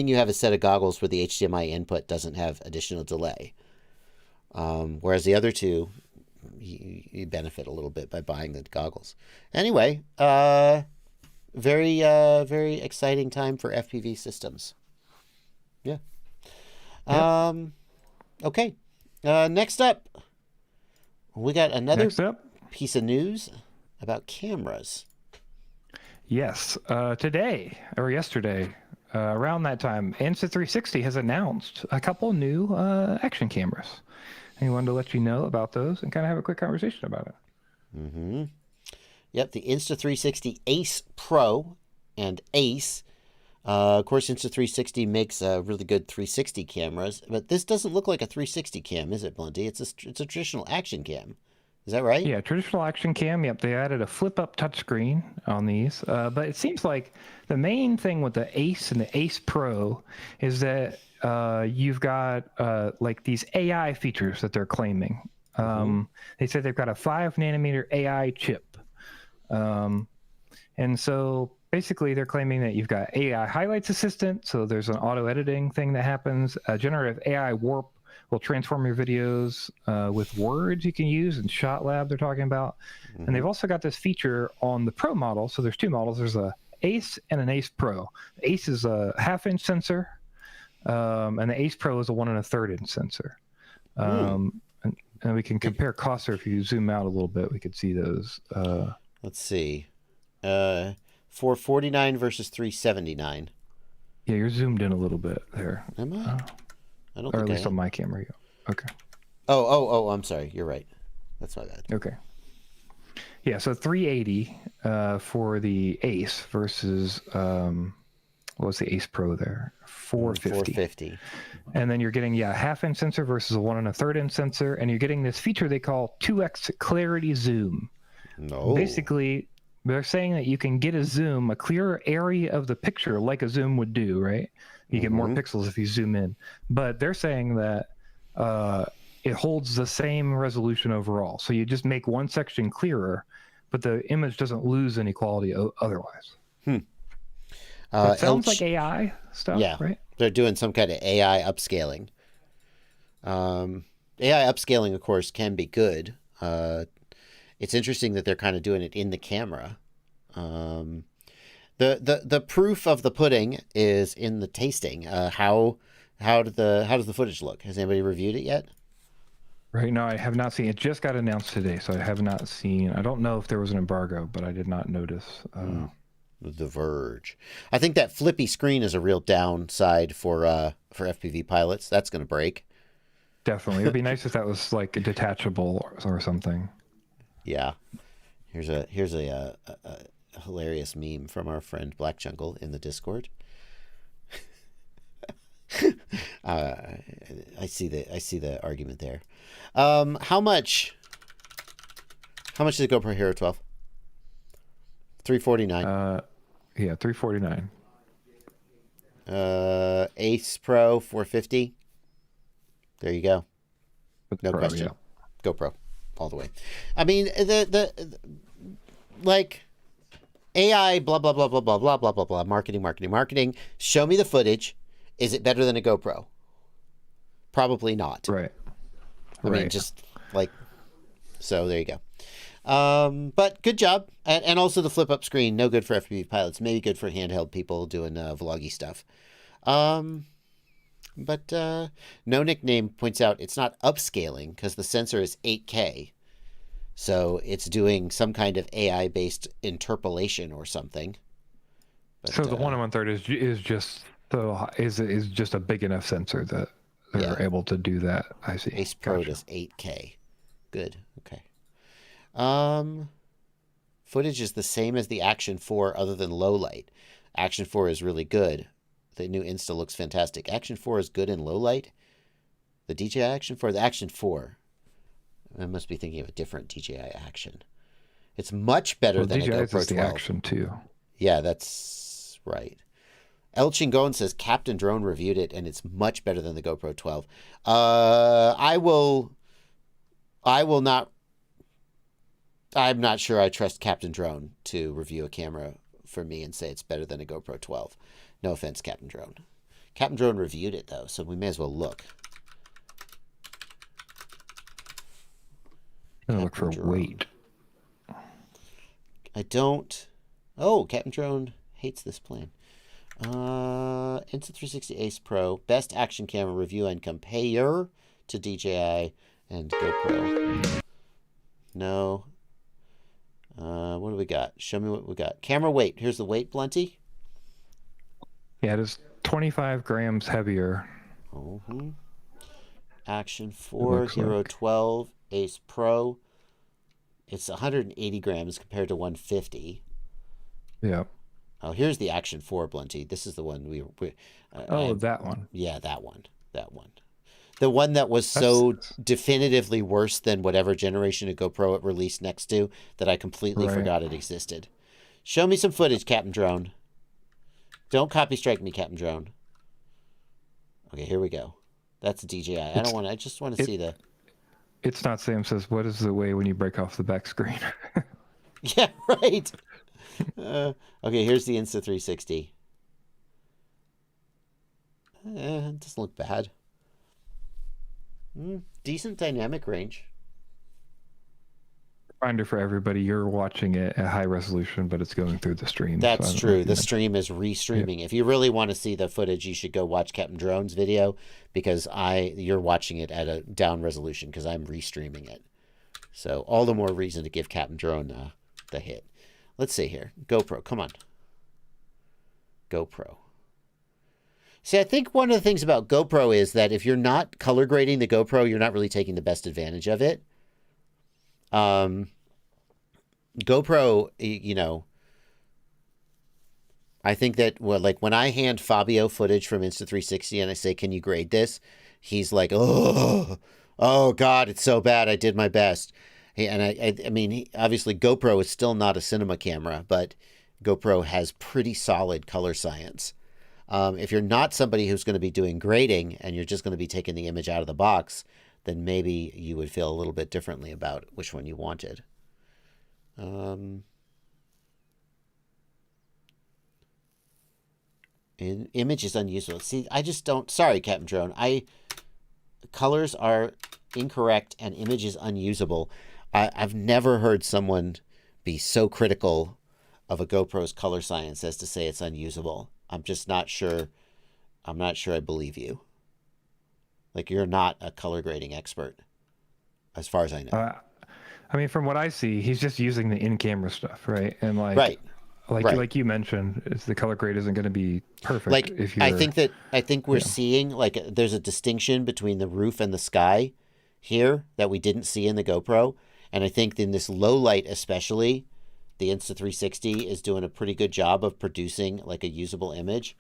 you have a set of goggles where the HDMI input doesn't have additional delay. Whereas the other two, you benefit a little bit by buying the goggles. Anyway, very exciting time for FPV systems. Yeah. Okay. Next up, we got another piece of news about cameras. Yes. Today or yesterday, around that time, Insta360 has announced a couple new action cameras. And we wanted to let you know about those and kind of have a quick conversation about it. Mm-hmm. Yep, the Insta360 Ace Pro and Ace. Of course, Insta360 makes really good 360 cameras, but this doesn't look like a 360 cam, is it, Blunty? It's a traditional action cam. Is that right? Yeah, traditional action cam. Yep, they added a flip-up touchscreen on these. But it seems like the main thing with the Ace and the Ace Pro is that you've got like these AI features that they're claiming. They said they've got a 5-nanometer AI chip. And so basically they're claiming that you've got AI highlights assistant. So there's an auto editing thing that happens. Generative AI warp will transform your videos with words you can use in Shot Lab they're talking about. And they've also got this feature on the Pro model. So there's two models. There's a Ace and an Ace Pro. The Ace is a 1/2-inch sensor. And the Ace Pro is a 1 1/3-inch sensor. And we can compare costs, or if you zoom out a little bit, we could see those. Let's see. $449 versus $379. Yeah, you're zoomed in a little bit there. Am I? I don't Or think at least I am. on my camera. Okay. Oh, I'm sorry. You're right. That's my bad. Okay. Yeah, so 380 for the Ace versus what was the Ace Pro there? 450. 450. And then you're getting 1/2-inch sensor versus a 1 1/3-inch sensor, and you're getting this feature they call 2x clarity zoom. No. Basically, they're saying that you can get a zoom, a clearer area of the picture like a zoom would do, right? You get more pixels if you zoom in. But they're saying that it holds the same resolution overall. So you just make one section clearer, but the image doesn't lose any quality otherwise. It sounds like AI stuff, right? They're doing some kind of AI upscaling. AI upscaling, of course, can be good. It's interesting that they're kind of doing it in the camera. The proof of the pudding is in the tasting. How does the footage look? Has anybody reviewed it yet? Right now, I have not seen it. Just got announced today, so I have not seen. I don't know if there was an embargo, but I did not notice. The Verge. I think that flippy screen is a real downside for FPV pilots. That's going to break. Definitely, it'd be nice if that was like detachable or something. Yeah. Here's a hilarious meme from our friend Black Jungle in the Discord. I see the argument there. How much is the GoPro Hero 12? $349. Yeah, $349. Ace Pro $450. There you go. No Pro, question. yeah. GoPro all the way. I mean, the like AI blah blah blah blah blah blah blah blah blah marketing. Show me the footage. Is it better than a GoPro? Probably not. Right. I mean, just like, so there you go. But good job. And also the flip up screen, no good for FPV pilots, maybe good for handheld people doing vloggy stuff. But No Nickname points out it's not upscaling because the sensor is 8K. So it's doing some kind of AI based interpolation or something. But, so the 1 1/3 is just is just a big enough sensor that they're able to do that. I see. Ace Pro does 8K. Good. Okay. Footage is the same as the Action 4 other than low light. Action 4 is really good. The new Insta looks fantastic. Action 4 is good in low light. The DJI Action 4, the Action 4. I must be thinking of a different DJI Action. It's much better than DJI a GoPro is the 12. Action too. Yeah, that's right. El Chingon says Captain Drone reviewed it and it's much better than the GoPro 12. I will not. I'm not sure I trust Captain Drone to review a camera for me and say it's better than a GoPro 12. No offense, Captain Drone. Captain Drone reviewed it though, so we may as well look. I'm gonna look for Drone. weight. I don't. Oh, Captain Drone hates this plan. Insta360 Ace Pro, best action camera review and compare to DJI and GoPro. No. What do we got? Show me what we got. Camera weight. Here's the weight, Blunty. Yeah, it is 25 grams heavier. Action 4 Hero 12 Ace Pro. It's 180 grams compared to 150. Yeah. Oh, here's the Action 4 Blunty. This is the one that one. Yeah, that one. The one that was so definitively worse than whatever generation of GoPro it released next to that I completely forgot it existed. Show me some footage, Captain Drone. Don't copy strike me, Captain Drone. Okay, here we go. That's a DJI. I just want to see the... It's not Sam says, what is the way when you break off the back screen? Yeah, right. Okay, here's the Insta360. It doesn't look bad. Decent dynamic range. Reminder for everybody, you're watching it at high resolution, but it's going through the stream. That's true. The stream is restreaming. Yeah. If you really want to see the footage, you should go watch Captain Drone's video because you're watching it at a down resolution because I'm restreaming it. So all the more reason to give Captain Drone the hit. Let's see here. GoPro, come on. GoPro. See, I think one of the things about GoPro is that if you're not color grading the GoPro, you're not really taking the best advantage of it. GoPro, you know, I think that, well, like when I hand Fabio footage from Insta360 and I say, can you grade this? He's like, oh God, it's so bad. I did my best. And I mean, obviously GoPro is still not a cinema camera, but GoPro has pretty solid color science. If you're not somebody who's going to be doing grading and you're just going to be taking the image out of the box, then maybe you would feel a little bit differently about which one you wanted. Image is unusable. See, I just don't... Sorry, Captain Drone. Colors are incorrect and image is unusable. I've never heard someone be so critical of a GoPro's color science as to say it's unusable. I'm just not sure. I'm not sure I believe you. Like, you're not a color grading expert, as far as I know. I mean, from what I see, he's just using the in-camera stuff, right? And like you mentioned, the color grade isn't going to be perfect. Like, I think we're seeing, like, there's a distinction between the roof and the sky here that we didn't see in the GoPro. And I think in this low light especially, the Insta360 is doing a pretty good job of producing, like, a usable image.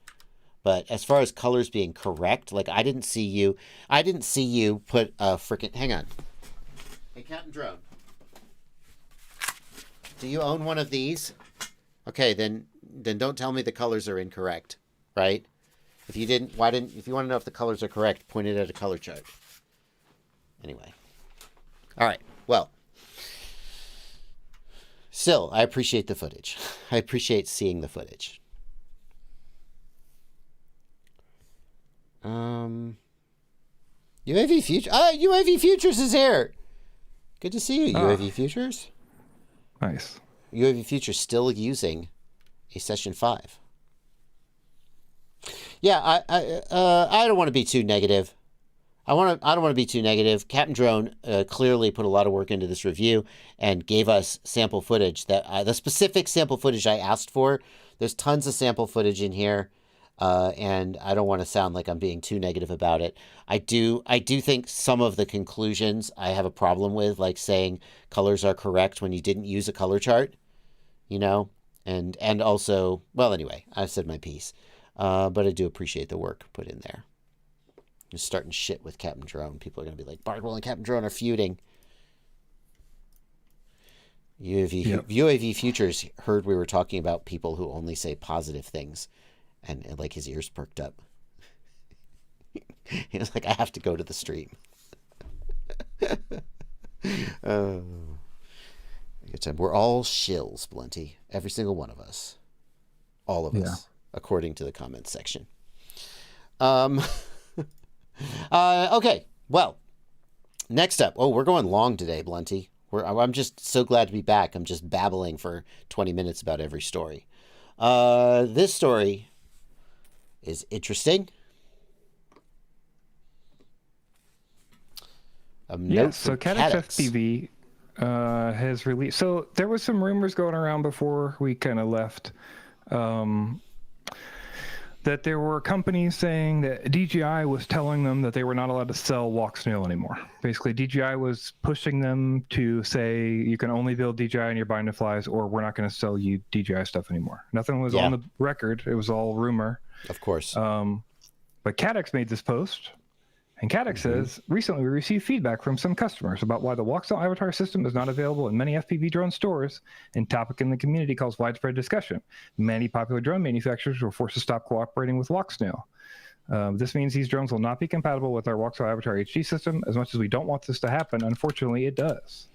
But as far as colors being correct, like, I didn't see you put a freaking... Hang on. Hey, Captain Drone. Do you own one of these? Okay, then don't tell me the colors are incorrect, right? If you didn't, if you want to know if the colors are correct, point it at a color chart. Anyway. All right, well. Still, I appreciate the footage. I appreciate seeing the footage. UAV Futures. UAV Futures is here. Good to see you, UAV Futures. Nice. UAV Futures still using a Session 5. Yeah, I don't want to be too negative. I don't want to be too negative. Captain Drone clearly put a lot of work into this review and gave us sample footage that the specific sample footage I asked for. There's tons of sample footage in here. And I don't want to sound like I'm being too negative about it. I do think some of the conclusions I have a problem with, like saying colors are correct when you didn't use a color chart, you know, and also, well, anyway, I've said my piece, but I do appreciate the work put in there. Just starting shit with Captain Drone. People are going to be like, Bardwell and Captain Drone are feuding. UAV Futures heard we were talking about people who only say positive things. And like his ears perked up. He was like, I have to go to the stream. Oh. Good time. We're all shills, Blunty. Every single one of us. All of us, according to the comments section. Okay, well, next up. Oh, we're going long today, Blunty. I'm just so glad to be back. I'm just babbling for 20 minutes about every story. This story is interesting. So TyranttFPV has released. So there was some rumors going around before we kind of left. that there were companies saying that DJI was telling them that they were not allowed to sell Walksnail anymore. Basically, DJI was pushing them to say you can only build DJI in your bind and flies, or we're not going to sell you DJI stuff anymore. Nothing was on the record. It was all rumor. Of course. But Caddx made this post. And Caddx says, recently we received feedback from some customers about why the Walksnail avatar system is not available in many FPV drone stores, and topic in the community calls widespread discussion. Many popular drone manufacturers were forced to stop cooperating with Walksnail. This means these drones will not be compatible with our Walksnail avatar HD system. As much as we don't want this to happen, unfortunately it does.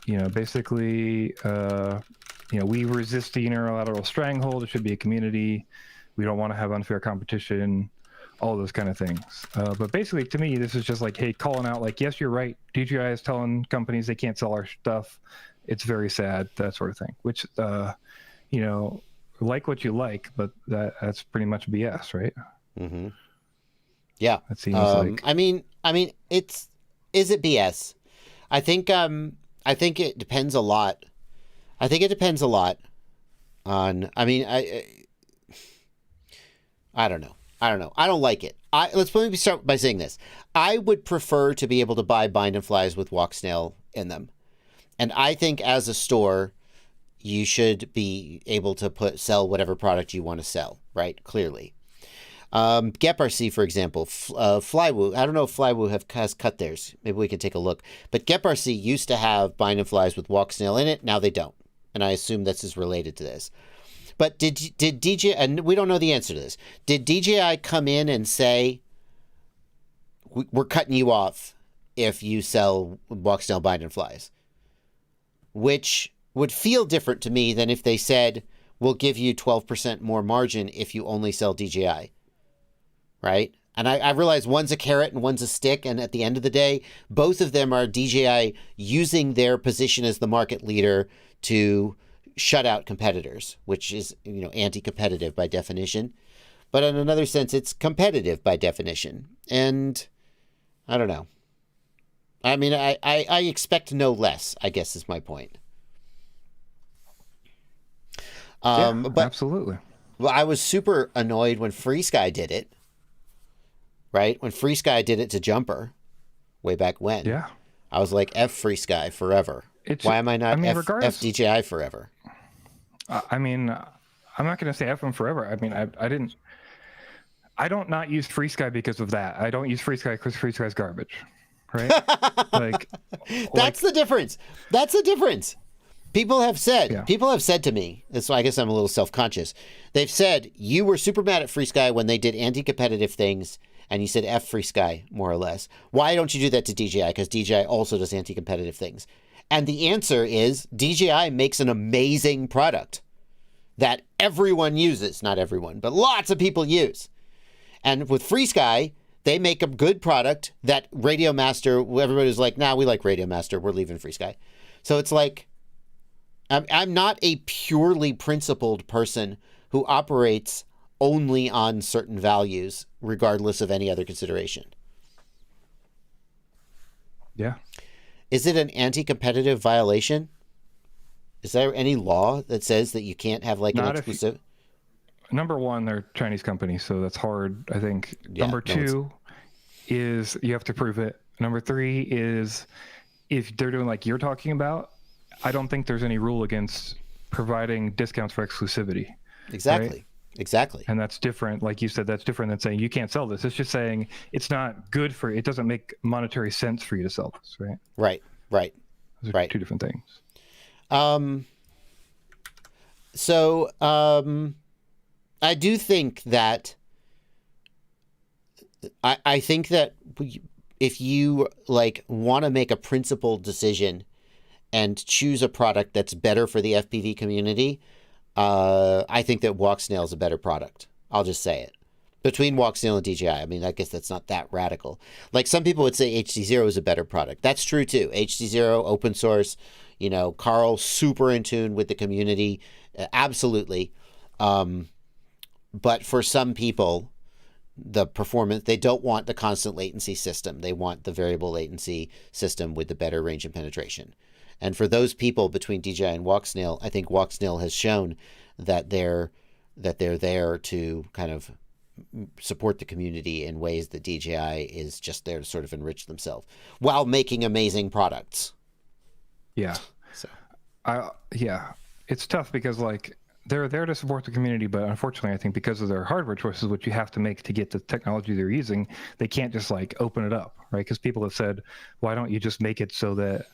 Basically, we resist the unilateral stranglehold. It should be a community. We don't want to have unfair competition. All those kind of things. But basically, to me, this is just like, hey, calling out, like, yes, you're right. DJI is telling companies they can't sell our stuff. It's very sad, that sort of thing. Which, like what you like, but that's pretty much BS, right? Mm-hmm. Yeah. It seems like. I mean, is it BS? I think it depends a lot. I think it depends a lot on. I mean, I don't know. I don't like it. Let me start by saying this. I would prefer to be able to buy bind and flies with Walksnail in them. And I think as a store, you should be able to sell whatever product you want to sell, right? Clearly. GepRC, for example, Flywoo. I don't know if Flywoo has cut theirs. Maybe we can take a look. But GepRC used to have bind and flies with Walksnail in it. Now they don't. And I assume this is related to this. But did DJI, and we don't know the answer to this, did DJI come in and say, we're cutting you off if you sell Walksnail bind and flies? Which would feel different to me than if they said, we'll give you 12% more margin if you only sell DJI. Right? And I realize one's a carrot and one's a stick, and at the end of the day, both of them are DJI using their position as the market leader to shut out competitors, which is, anti-competitive by definition. But in another sense, it's competitive by definition. And I don't know. I mean, I expect no less, I guess is my point. But absolutely. Well, I was super annoyed when FreeSky did it. Right? When FreeSky did it to Jumper way back when. Yeah. I was like, F FreeSky forever. Why am I not F DJI forever? I mean, I'm not going to say F them forever. I mean, I don't not use FreeSky because of that. I don't use FreeSky because FreeSky's garbage, right? That's the difference. That's the difference. People have said to me, so I guess I'm a little self-conscious. They've said, you were super mad at FreeSky when they did anti-competitive things, and you said F FreeSky, more or less. Why don't you do that to DJI? Because DJI also does anti-competitive things. And the answer is DJI makes an amazing product that everyone uses. Not everyone, but lots of people use. And with FreeSky, they make a good product that Radio Master, everybody's like, nah, we like Radio Master. We're leaving FreeSky. So it's like, I'm not a purely principled person who operates only on certain values, regardless of any other consideration. Yeah. Is it an anti-competitive violation? Is there any law that says that you can't have like an exclusive? Number one, they're a Chinese company, so that's hard, I think. Number two is you have to prove it. Number three is if they're doing like you're talking about, I don't think there's any rule against providing discounts for exclusivity. Exactly. Right? Exactly. And that's different. Like you said, that's different than saying you can't sell this. It's just saying it's not good for it. Doesn't make monetary sense for you to sell this, right? Right. Those are two different things. I do think that I think that if you like want to make a principled decision and choose a product that's better for the FPV community, I think that Walksnail is a better product. I'll just say it. Between Walksnail and DJI, I mean, I guess that's not that radical. Like some people would say HD0 is a better product. That's true too. HD0, open source, Carl super in tune with the community. Absolutely. But for some people, the performance, they don't want the constant latency system. They want the variable latency system with the better range and penetration. And for those people between DJI and Walksnail, I think Walksnail has shown that their that they're there to kind of support the community in ways that DJI is just there to sort of enrich themselves while making amazing products. Yeah. So, yeah, it's tough because like they're there to support the community, but unfortunately, I think because of their hardware choices, which you have to make to get the technology they're using, they can't just like open it up, right? Because people have said, why don't you just make it so that,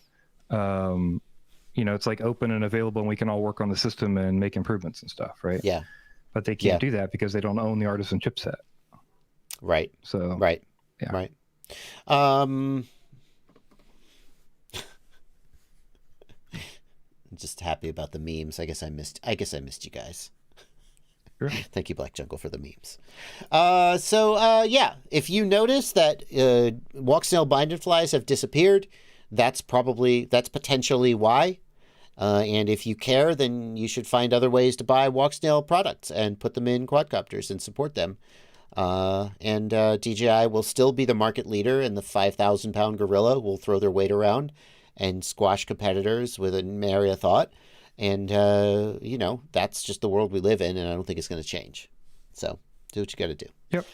it's like open and available and we can all work on the system and make improvements and stuff, right? Yeah. But they can't do that because they don't own the artisan chipset. Right. So. Right. Yeah. Right. I'm just happy about the memes. I guess I missed you guys. Sure. Thank you, Black Jungle, for the memes. If you notice that Walksnail bind and flies have disappeared, that's potentially why. And if you care, then you should find other ways to buy Walksnail products and put them in quadcopters and support them. And DJI will still be the market leader, and the 5,000-pound gorilla will throw their weight around and squash competitors with an area thought. And, that's just the world we live in, and I don't think it's going to change. So do what you got to do. Yep.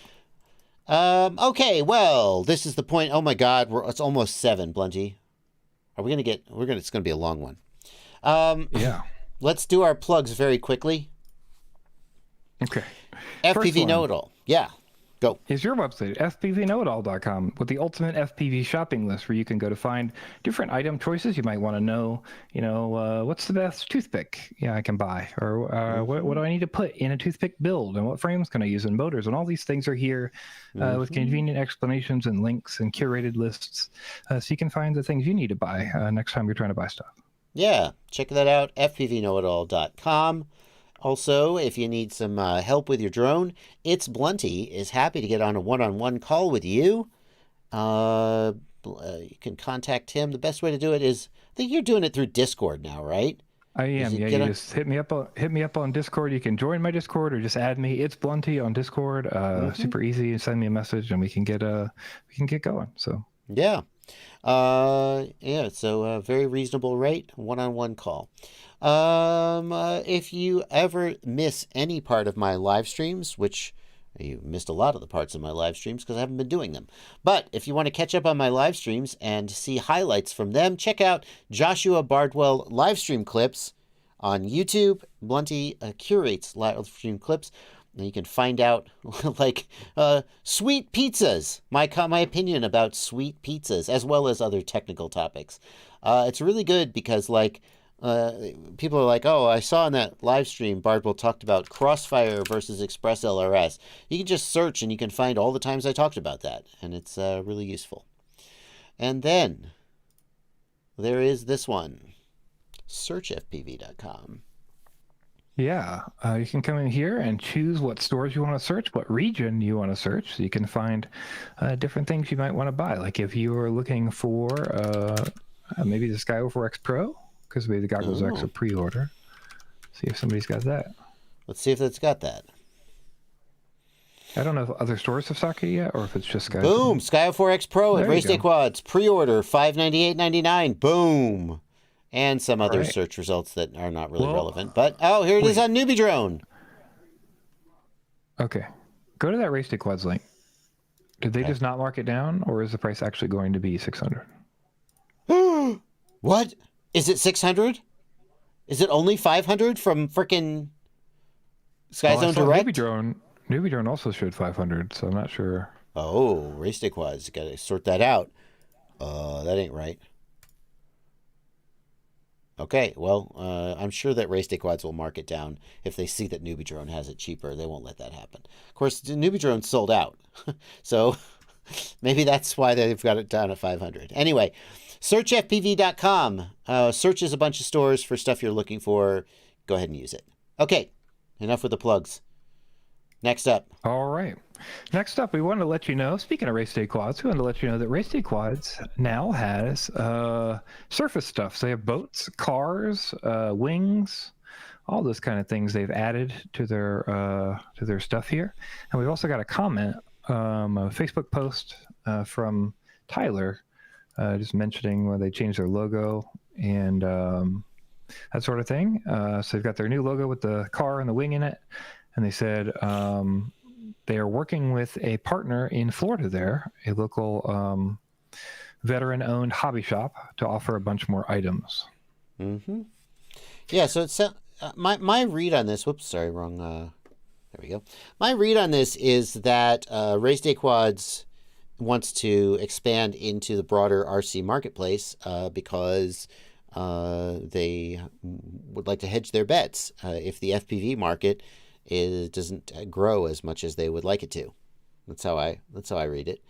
Okay, well, this is the point. Oh, my God, it's almost 7, Blunty. It's going to be a long one. Yeah. Let's do our plugs very quickly. Okay. FPV Know-It-All. Yeah. Go. Is your website, fpvknowitall.com, with the ultimate FPV shopping list where you can go to find different item choices. You might want to know, what's the best toothpick I can buy? Or what do I need to put in a toothpick build? And what frames can I use in motors? And all these things are here with convenient explanations and links and curated lists. So you can find the things you need to buy next time you're trying to buy stuff. Yeah. Check that out, fpvknowitall.com. Also, if you need some help with your drone, ItsBlunty is happy to get on a one-on-one call with you. You can contact him. The best way to do it is, I think you're doing it through Discord now, right? I am. Yeah, you just hit me up on Discord. You can join my Discord or just add me. ItsBlunty on Discord. Super easy. Send me a message and we can get going. So yeah. So very reasonable rate, one-on-one call. If you ever miss any part of my live streams, which you missed a lot of the parts of my live streams because I haven't been doing them. But if you want to catch up on my live streams and see highlights from them, check out Joshua Bardwell live stream clips on YouTube. Blunty curates live stream clips. And you can find out sweet pizzas, my opinion about sweet pizzas, as well as other technical topics. It's really good because people are like, oh, I saw in that live stream Bardwell talked about Crossfire versus Express LRS. You can just search and you can find all the times I talked about that, and it's really useful. And then there is this one, searchfpv.com. Yeah, you can come in here and choose what stores you want to search, what region you want to search. So you can find different things you might want to buy. Like if you are looking for maybe the Sky04X Pro, because maybe the Goggles X are pre-order. See if somebody's got that. Let's see if it's got that. I don't know if other stores have stocked it yet, or if it's just Sky. Boom! Sky04X Pro at RaceDayQuads. Pre-order, $598.99. Boom! And some other search results that are not really relevant. But, here it is on Newbie Drone. Okay. Go to that RaceDayQuads link. Did they just not mark it down, or is the price actually going to be $600? What? Is it $600? Is it only $500 from frickin' SkyZone Direct? Newbie Drone also showed $500, so I'm not sure. Oh, RaceDayQuads. Got to sort that out. That ain't right. Okay, well, I'm sure that RaceDayQuads will mark it down if they see that Newbie Drone has it cheaper. They won't let that happen. Of course, Newbie Drone sold out, so maybe that's why they've got it down at $500. Anyway, searchfpv.com searches a bunch of stores for stuff you're looking for. Go ahead and use it. Okay, enough with the plugs. Next up. All right. Next up, we wanted to let you know, speaking of RaceDayQuads, we wanted to let you know that RaceDayQuads now has surface stuff. So they have boats, cars, wings, all those kind of things they've added to their stuff here. And we've also got a comment, a Facebook post from Tyler, just mentioning when they changed their logo and that sort of thing. So they've got their new logo with the car and the wing in it. and they said they are working with a partner in Florida there, a local veteran-owned hobby shop, to offer a bunch more items. Mm-hmm. Yeah, so it's my read on this. Whoops, sorry, wrong. There we go. My read on this is that RaceDayQuads wants to expand into the broader RC marketplace because they would like to hedge their bets if the FPV market doesn't grow as much as they would like it to. That's how I read it.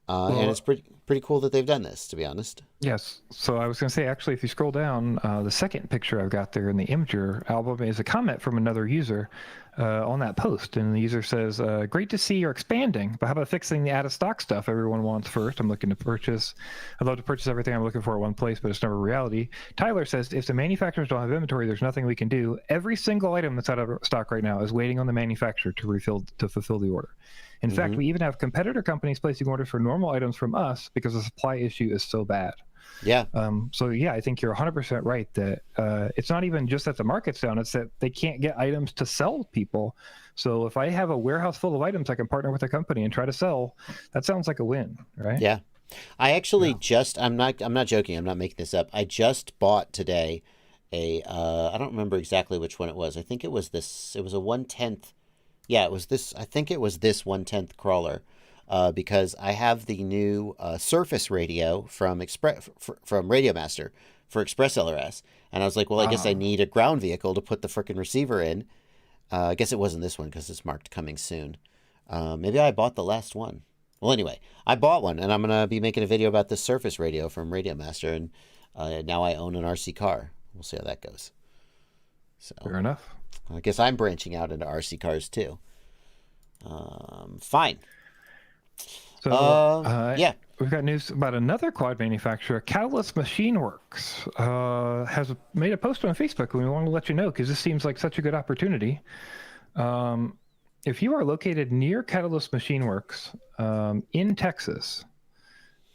And it's pretty cool that they've done this, to be honest. Yes. So I was going to say, actually, if you scroll down, the second picture I've got there in the Imager album is a comment from another user on that post. And the user says, great to see you're expanding, but how about fixing the out-of-stock stuff everyone wants first? I'm looking to purchase. I'd love to purchase everything I'm looking for at one place, but it's never reality. Tyler says, if the manufacturers don't have inventory, there's nothing we can do. Every single item that's out of stock right now is waiting on the manufacturer to fulfill the order. In fact, we even have competitor companies placing orders for normal items from us because the supply issue is so bad. Yeah. So yeah, I think you're 100% right that it's not even just that the market's down, it's that they can't get items to sell people. So if I have a warehouse full of items I can partner with a company and try to sell, that sounds like a win, right? Yeah. I actually I'm not joking, I'm not making this up. I just bought today I don't remember exactly which one it was. I think it was a 1/10. Yeah, it was this. I think it was this 1/10 crawler, because I have the new Surface radio from Radio Master for Express LRS, and I was like, well, I guess I need a ground vehicle to put the frickin' receiver in. I guess it wasn't this one because it's marked coming soon. Maybe I bought the last one. Well, anyway, I bought one, and I'm gonna be making a video about this Surface radio from Radio Master, and now I own an RC car. We'll see how that goes. So fair enough. I guess I'm branching out into RC cars too. Fine. So, yeah. We've got news about another quad manufacturer, Catalyst Machine Works, has made a post on Facebook, and we want to let you know because this seems like such a good opportunity. If you are located near Catalyst Machine Works in Texas,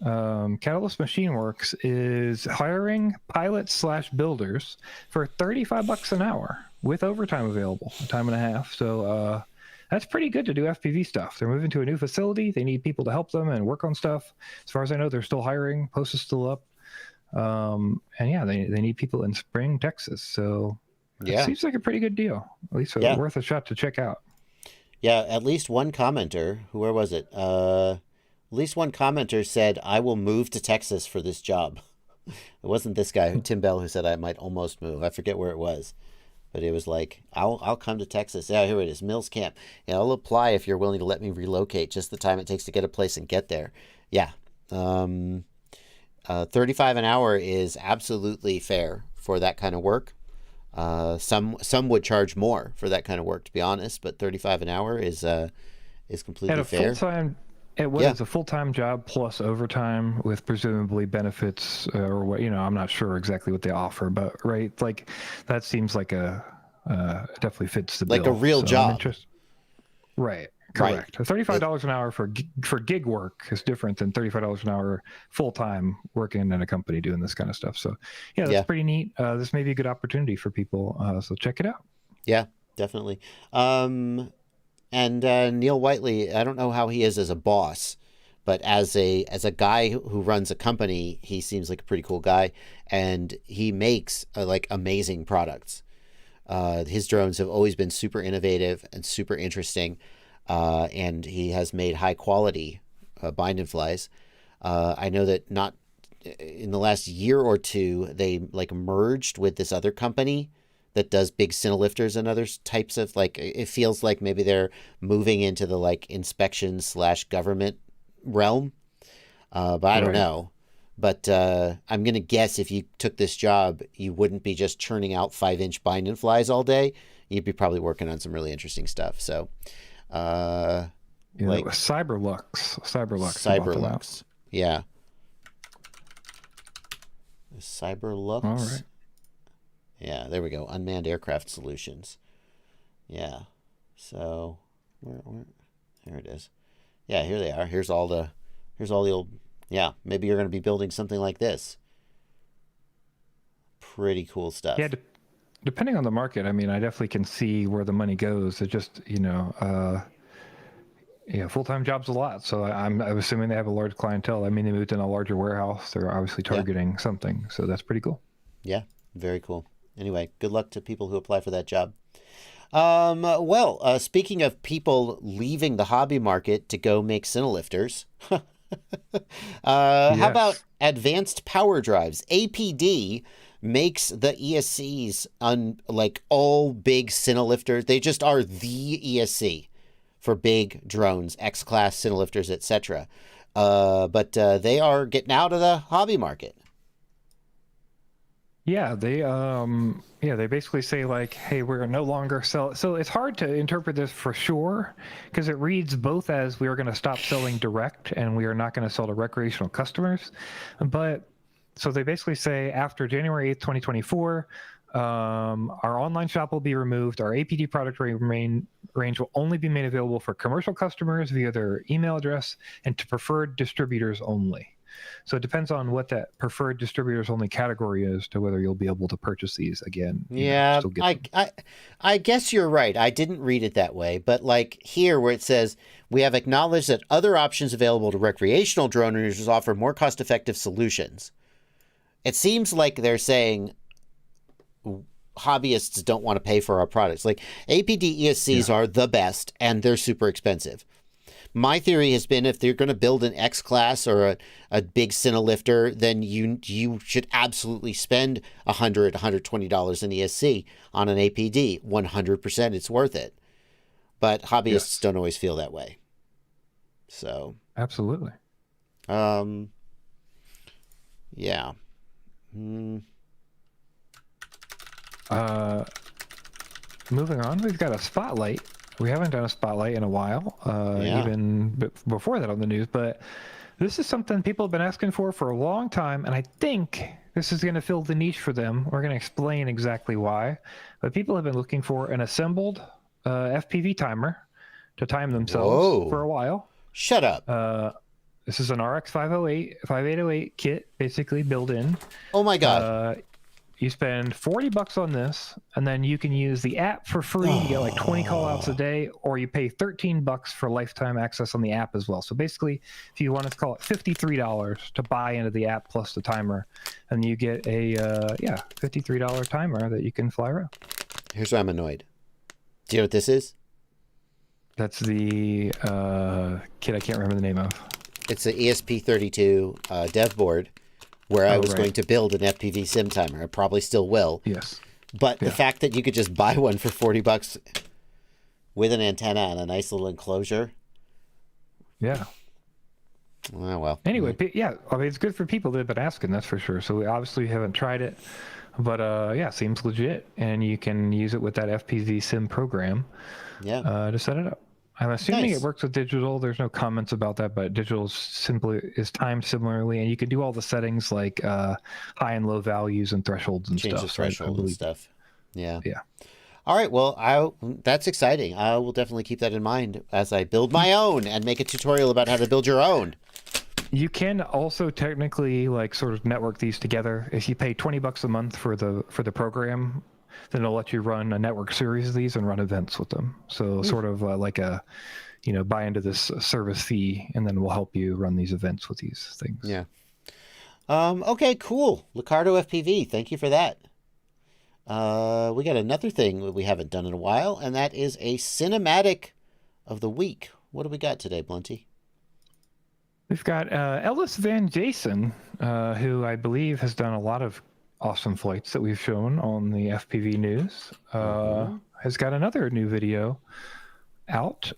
Catalyst Machine Works is hiring pilots/builders for $35 an hour with overtime available, a time and a half. So that's pretty good to do FPV stuff. They're moving to a new facility. They need people to help them and work on stuff. As far as I know, they're still hiring. Post is still up. And yeah, they need people in Spring, Texas. So it seems like a pretty good deal. At least worth a shot to check out. Yeah, at least one commenter, where was it? At least one commenter said, I will move to Texas for this job. It wasn't this guy, Tim Bell, who said I might almost move. I forget where it was. But it was like, I'll come to Texas. Yeah, here it is, Mills Camp. Yeah, I'll apply if you're willing to let me relocate, just the time it takes to get a place and get there. Yeah. 35 an hour is absolutely fair for that kind of work. Some would charge more for that kind of work, to be honest, but 35 an hour is completely fair. It was a full-time job plus overtime with presumably benefits or what, I'm not sure exactly what they offer, but right, like that seems like definitely fits the bill. Like a real job. Right. Correct. Right. $35 an hour for gig work is different than $35 an hour full-time working in a company doing this kind of stuff. So yeah, that's pretty neat. This may be a good opportunity for people. So check it out. Yeah, definitely. And Neil Whiteley, I don't know how he is as a boss, but as a guy who runs a company, he seems like a pretty cool guy, and he makes like amazing products. His drones have always been super innovative and super interesting, and he has made high quality bind and flies. I know that not in the last year or two, they like merged with this other company that does big Cinelifters and other types of, like, it feels like maybe they're moving into the like inspection/government realm. But I don't know. But I'm going to guess if you took this job, you wouldn't be just churning out 5-inch bind and flies all day. You'd be probably working on some really interesting stuff. So, like Cyberlux. Yeah. Cyberlux. All right. Yeah, there we go. Unmanned aircraft solutions. Yeah. So there it is. Yeah, here they are. Here's all the old. Yeah, maybe you're going to be building something like this. Pretty cool stuff. Yeah, depending on the market, I mean, I definitely can see where the money goes. It just, full-time jobs a lot. So I'm assuming they have a large clientele. I mean, they moved in a larger warehouse. They're obviously targeting something. So that's pretty cool. Yeah, very cool. Anyway, good luck to people who apply for that job. Speaking of people leaving the hobby market to go make Cinelifters, how about advanced power drives? APD makes the ESCs on like all big Cinelifters. They just are the ESC for big drones, X-class Cinelifters, etc. But they are getting out of the hobby market. Yeah, they basically say like, hey, we're no longer sell. So it's hard to interpret this for sure because it reads both as we are going to stop selling direct and we are not going to sell to recreational customers. But so they basically say after January 8th, 2024, our online shop will be removed. Our APD product range will only be made available for commercial customers via their email address and to preferred distributors only. So it depends on what that preferred distributors only category is to whether you'll be able to purchase these again. Yeah, I guess you're right. I didn't read it that way, but like here where it says we have acknowledged that other options available to recreational drone users offer more cost-effective solutions. It seems like they're saying hobbyists don't want to pay for our products. Like APD ESCs are the best and they're super expensive. My theory has been if they're going to build an X-Class or a big Cinelifter, then you should absolutely spend $100, $120 in ESC on an APD. 100% it's worth it. But hobbyists don't always feel that way. So. Absolutely. Yeah. Moving on, we've got a spotlight. We haven't done a spotlight in a while, even before that on the news, but this is something people have been asking for a long time, and I think this is going to fill the niche for them. We're going to explain exactly why, but people have been looking for an assembled FPV timer to time themselves for a while. Shut up. This is an RX 5808 kit, basically built in. Oh my God. You spend $40 on this, and then you can use the app for free. You get like 20 call outs a day, or you pay $13 for lifetime access on the app as well. So basically, if you want to call it $53 to buy into the app plus the timer, and you get a $53 timer that you can fly around. Here's why I'm annoyed. Do you know what this is? That's the kit I can't remember the name of. It's the ESP32 dev board. Where I was going to build an FPV sim timer. I probably still will. Yes. But the fact that you could just buy one for $40 with an antenna and a nice little enclosure. Yeah. Oh, well. Anyway, I mean, it's good for people that have been asking, that's for sure. So we obviously haven't tried it. But, seems legit. And you can use it with that FPV sim program to set it up. I'm assuming it works with digital. There's no comments about that, but digital is timed similarly, and you can do all the settings like high and low values and thresholds and Change stuff. The threshold and stuff. Yeah. Yeah. All right. Well, that's exciting. I will definitely keep that in mind as I build my own and make a tutorial about how to build your own. You can also technically like sort of network these together. If you pay $20 a month for the program, then it'll let you run a network series of these and run events with them. So sort of like a, buy into this service fee, and then we'll help you run these events with these things. Yeah. Okay, cool. LicardoFPV, thank you for that. We got another thing that we haven't done in a while, and that is a cinematic of the week. What do we got today, Blunty? We've got Ellis Van Jason, who I believe has done a lot of awesome flights that we've shown on the FPV news, has got another new video out.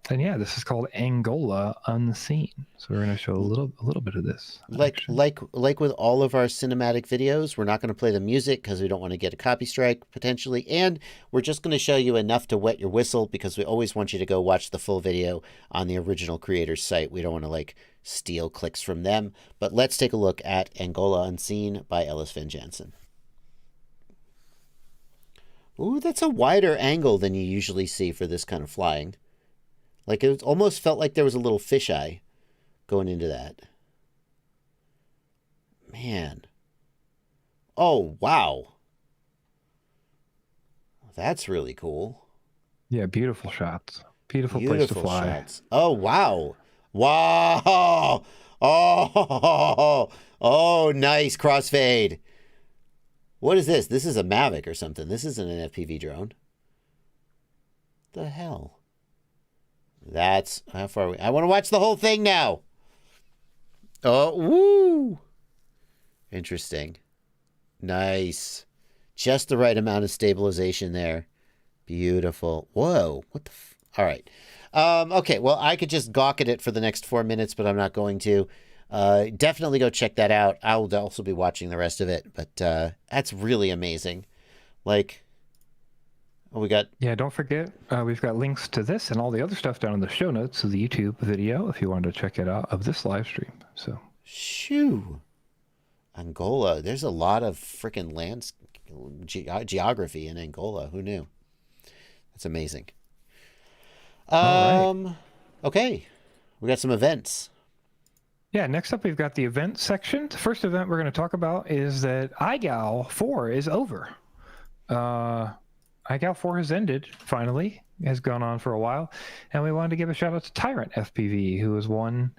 And this is called Angola Unseen. So we're going to show a little bit of this. Like with all of our cinematic videos, we're not going to play the music because we don't want to get a copy strike potentially. And we're just going to show you enough to wet your whistle because we always want you to go watch the full video on the original creator's site. We don't want to steal clicks from them. But let's take a look at Angola Unseen by Ellis Van Jansen. Ooh, that's a wider angle than you usually see for this kind of flying. It almost felt like there was a little fisheye going into that. Man. Oh, wow. That's really cool. Yeah, beautiful shots. Beautiful place to fly. Shots. Oh, wow. Wow. Oh, nice crossfade. What is this? This is a Mavic or something. This isn't an FPV drone. The hell? That's how far are we? I want to watch the whole thing now. Oh, woo. Interesting. Nice. Just the right amount of stabilization there. Beautiful. Whoa. What the all right. Okay, well, I could just gawk at it for the next 4 minutes, but I'm not going to. Definitely go check that out. I'll also be watching the rest of it, but that's really amazing. Like, oh, we got... Yeah, don't forget, we've got links to this and all the other stuff down in the show notes of the YouTube video if you wanted to check it out of this live stream. So, shoo. Angola. There's a lot of freaking land geography in Angola. Who knew? That's amazing. All right. Okay. We got some events. Yeah, next up we've got the event section. The first event we're going to talk about is that iGal 4 is over. iGal 4 has ended, finally. It has gone on for a while. And we wanted to give a shout out to TyranttFPV, who won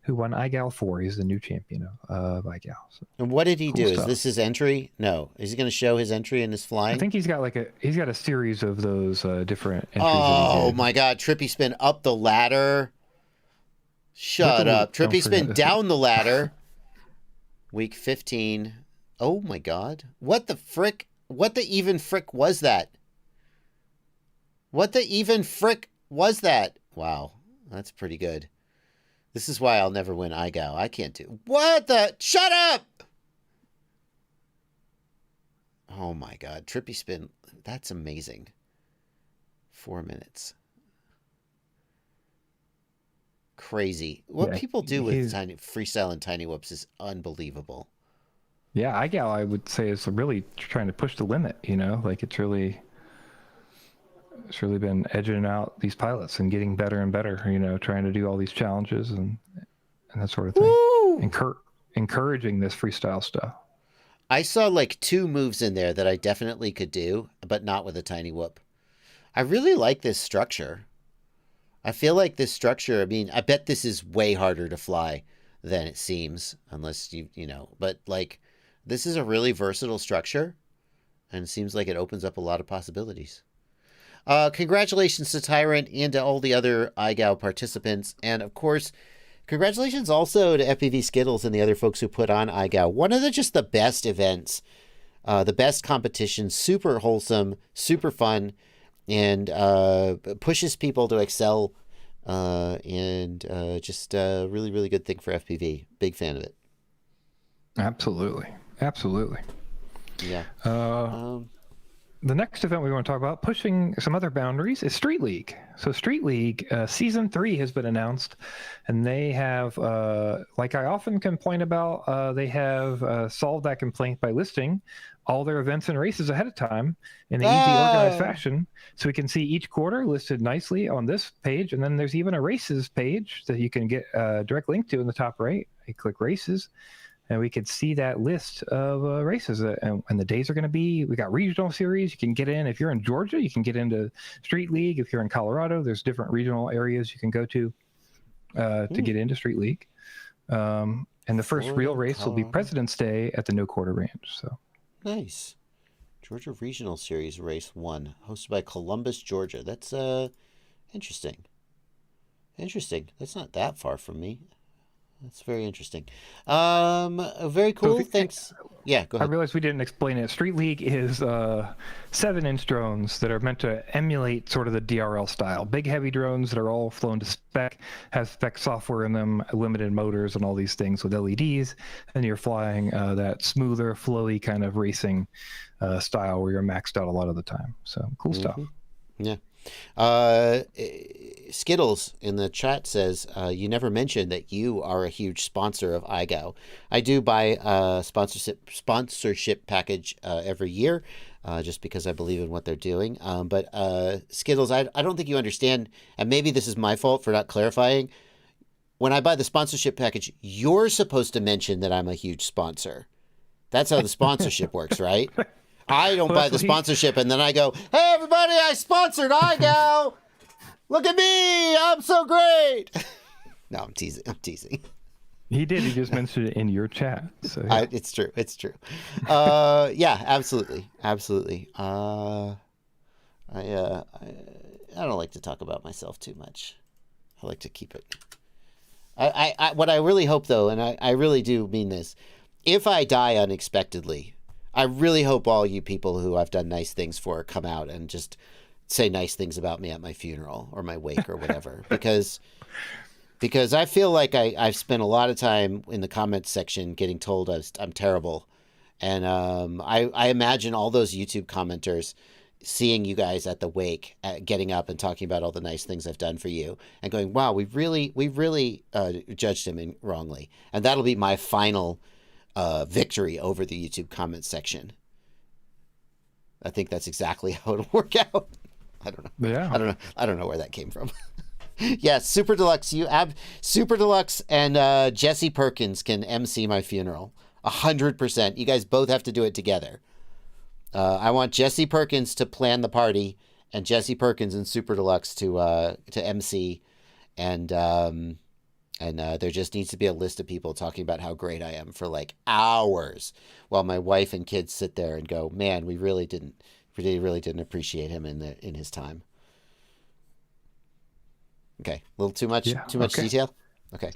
iGal 4. He's the new champion of iGal. So, and what did he do? stuff. Is this his entry? No. Is he going to show his entry in his flying? I think he's got a series of those different entries. Oh my God. Trippy spin up the ladder. Shut up. Trippy spin down the ladder. Week 15. Oh my God. What the frick? What the even frick was that? What the even frick was that? Wow. That's pretty good. This is why I'll never win iGal. I can't do... What the... Shut up! Oh my God. Trippy spin. That's amazing. 4 minutes. Crazy. What people do with tiny freestyle and tiny whoops is unbelievable. Yeah, iGal, I would say, is really trying to push the limit, you know? Like, it's really been edging out these pilots and getting better and better, you know, trying to do all these challenges and that sort of thing. Woo! Encouraging this freestyle stuff. I saw like 2 moves in there that I definitely could do, but not with a tiny whoop. I really like this structure. I feel like this structure, I mean, I bet this is way harder to fly than it seems, unless you know, but like, this is a really versatile structure, and it seems like it opens up a lot of possibilities. Congratulations to Tyrant and to all the other iGal participants, and of course, congratulations also to FPV Skittles and the other folks who put on iGal. One of the best events, the best competition, super wholesome, super fun, and pushes people to excel, and just a really, really good thing for FPV. Big fan of it. Absolutely. Yeah. The next event we want to talk about, pushing some other boundaries, is Street League. So Street League, Season 3 has been announced, and they have, like I often complain about, they have solved that complaint by listing all their events and races ahead of time in an easy, organized fashion. So we can see each quarter listed nicely on this page, and then there's even a races page that you can get a direct link to in the top right. You click races, and we could see that list of races, and the days are going to be, we got regional series. You can get in, if you're in Georgia, you can get into Street League. If you're in Colorado, there's different regional areas you can go to get into Street League. And the first real race will be President's Day at the No Quarter Range. So nice. Georgia Regional Series Race 1, hosted by Columbus, Georgia. That's interesting. That's not that far from me. That's very interesting. Very cool. Thanks. Yeah, go ahead. I realized we didn't explain it. Street League is 7-inch drones that are meant to emulate sort of the DRL style. Big, heavy drones that are all flown to spec, have spec software in them, limited motors, and all these things with LEDs. And you're flying that smoother, flowy kind of racing style where you're maxed out a lot of the time. So cool stuff. Yeah. Skittles in the chat says, you never mentioned that you are a huge sponsor of iGal. I do buy a sponsorship package every year, just because I believe in what they're doing. But Skittles, I don't think you understand, and maybe this is my fault for not clarifying. When I buy the sponsorship package, you're supposed to mention that I'm a huge sponsor. That's how the sponsorship works, right? I don't Well, buy the sponsorship, and then I go, hey, everybody, I sponsored iGo. Look at me. I'm so great. No, I'm teasing. He did. He just mentioned it in your chat. So yeah. It's true. Yeah, absolutely. I don't like to talk about myself too much. I like to keep it. What I really hope, though, and I really do mean this, if I die unexpectedly, I really hope all you people who I've done nice things for come out and just say nice things about me at my funeral or my wake or whatever, because I feel like I've spent a lot of time in the comments section getting told I'm terrible, and I imagine all those YouTube commenters seeing you guys at the wake, getting up and talking about all the nice things I've done for you, and going, wow, we really judged him wrongly. And that'll be my final victory over the YouTube comments section. I think that's exactly how it'll work out. I don't know. Yeah. I don't know where that came from. Yeah, Super Deluxe. Super Deluxe and Jesse Perkins can MC my funeral. 100%. You guys both have to do it together. I want Jesse Perkins to plan the party, and Jesse Perkins and Super Deluxe to MC, and there just needs to be a list of people talking about how great I am for like hours, while my wife and kids sit there and go, "Man, we really didn't appreciate him in his time." Okay, a little too much detail. Okay.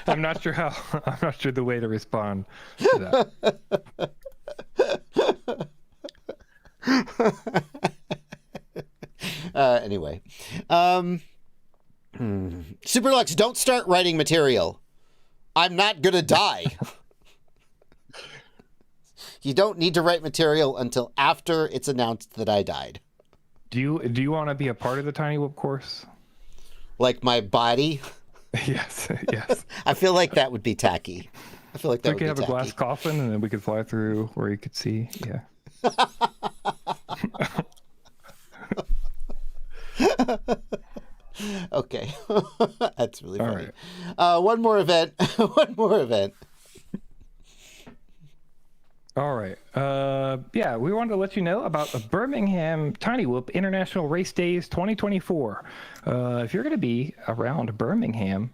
I'm not sure the way to respond to that. Anyway, Super Deluxe, don't start writing material. I'm not gonna die. You don't need to write material until after it's announced that I died. Do you want to be a part of the Tiny Whoop course? Like my body? Yes. I feel like that would be tacky. I feel like that we would could be have tacky. a glass coffin, and then we could fly through where you could see. Yeah. Okay. That's really funny. All right. One more event. All right. Yeah, we wanted to let you know about the Birmingham Tiny Whoop International Race Days 2024. If you're going to be around Birmingham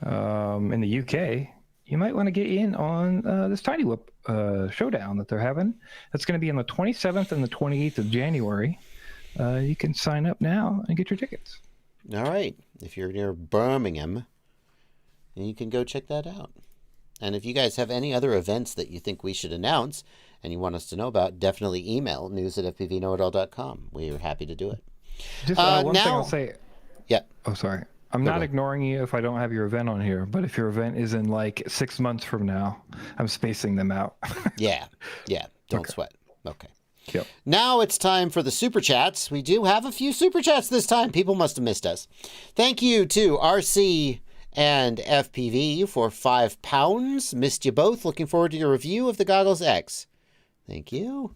in the UK, you might want to get in on this Tiny Whoop showdown that they're having. That's going to be on the 27th and the 28th of January. You can sign up now and get your tickets. All right. If you're near Birmingham, you can go check that out. And if you guys have any other events that you think we should announce and you want us to know about, definitely email news@fpvknowitall.com. We are happy to do it. Just one thing I'll say. Yeah. Oh, sorry. I'm not ignoring you if I don't have your event on here, but if your event is in like 6 months from now, I'm spacing them out. Yeah. Don't sweat. Okay. Yep. Now it's time for the Super Chats. We do have a few Super Chats this time. People must have missed us. Thank you to RC and FPV for £5. Missed you both. Looking forward to your review of the Goggles X. Thank you.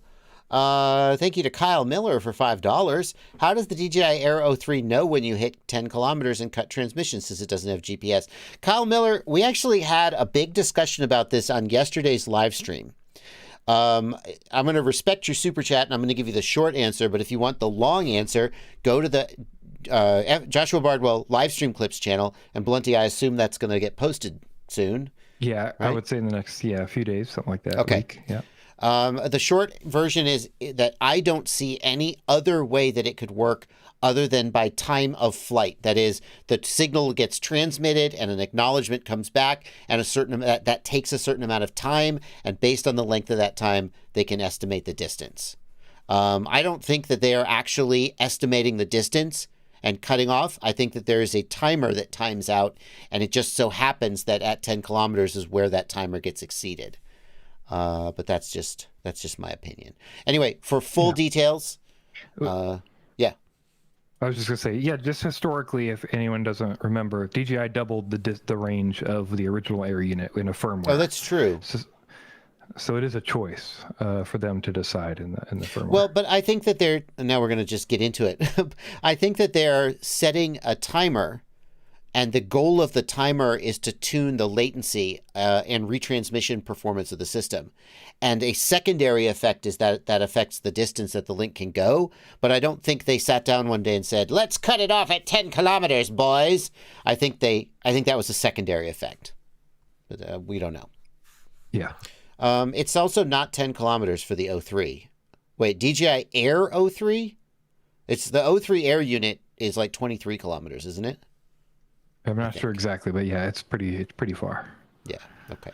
Thank you to Kyle Miller for $5. How does the DJI Air 03 know when you hit 10 kilometers and cut transmission since it doesn't have GPS? Kyle Miller, we actually had a big discussion about this on yesterday's live stream. I'm going to respect your super chat and I'm going to give you the short answer, but if you want the long answer, go to the Joshua Bardwell live stream clips channel, and Blunty, I assume that's going to get posted soon. Yeah, right? I would say in the next few days, something like that. Okay. Week. Yeah. The short version is that I don't see any other way that it could work other than by time of flight. That is, the signal gets transmitted and an acknowledgement comes back, and that takes a certain amount of time, and based on the length of that time, they can estimate the distance. I don't think that they are actually estimating the distance and cutting off. I think that there is a timer that times out, and it just so happens that at 10 kilometers is where that timer gets exceeded. But that's just my opinion. Anyway, for full details, I was just gonna say, just historically, if anyone doesn't remember, DJI doubled the range of the original Air unit in a firmware. Oh, that's true. So it is a choice for them to decide in the firmware. Well, but I think that now we're going to just get into it. I think that they're setting a timer And the goal of the timer is to tune the latency and retransmission performance of the system. And a secondary effect is that affects the distance that the link can go. But I don't think they sat down one day and said, let's cut it off at 10 kilometers, boys. I think that was a secondary effect. But we don't know. Yeah. It's also not 10 kilometers for the O3. Wait, DJI Air O3? It's the O3 Air unit is like 23 kilometers, isn't it? I'm not sure exactly, but yeah, it's pretty far. Yeah. Okay.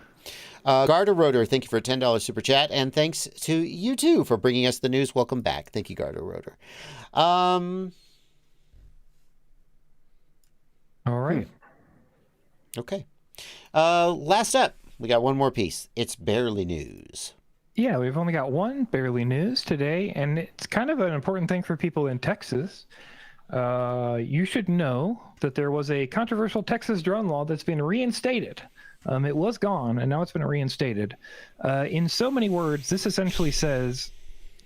Garda Rotor, thank you for a $10 super chat, and thanks to you too for bringing us the news. Welcome back. Thank you, Garda Rotor. All right. Okay. Last up, we got one more piece. It's barely news. Yeah, we've only got one barely news today, and it's kind of an important thing for people in Texas. You should know that there was a controversial Texas drone law that's been reinstated. It was gone, and now it's been reinstated. In so many words, this essentially says,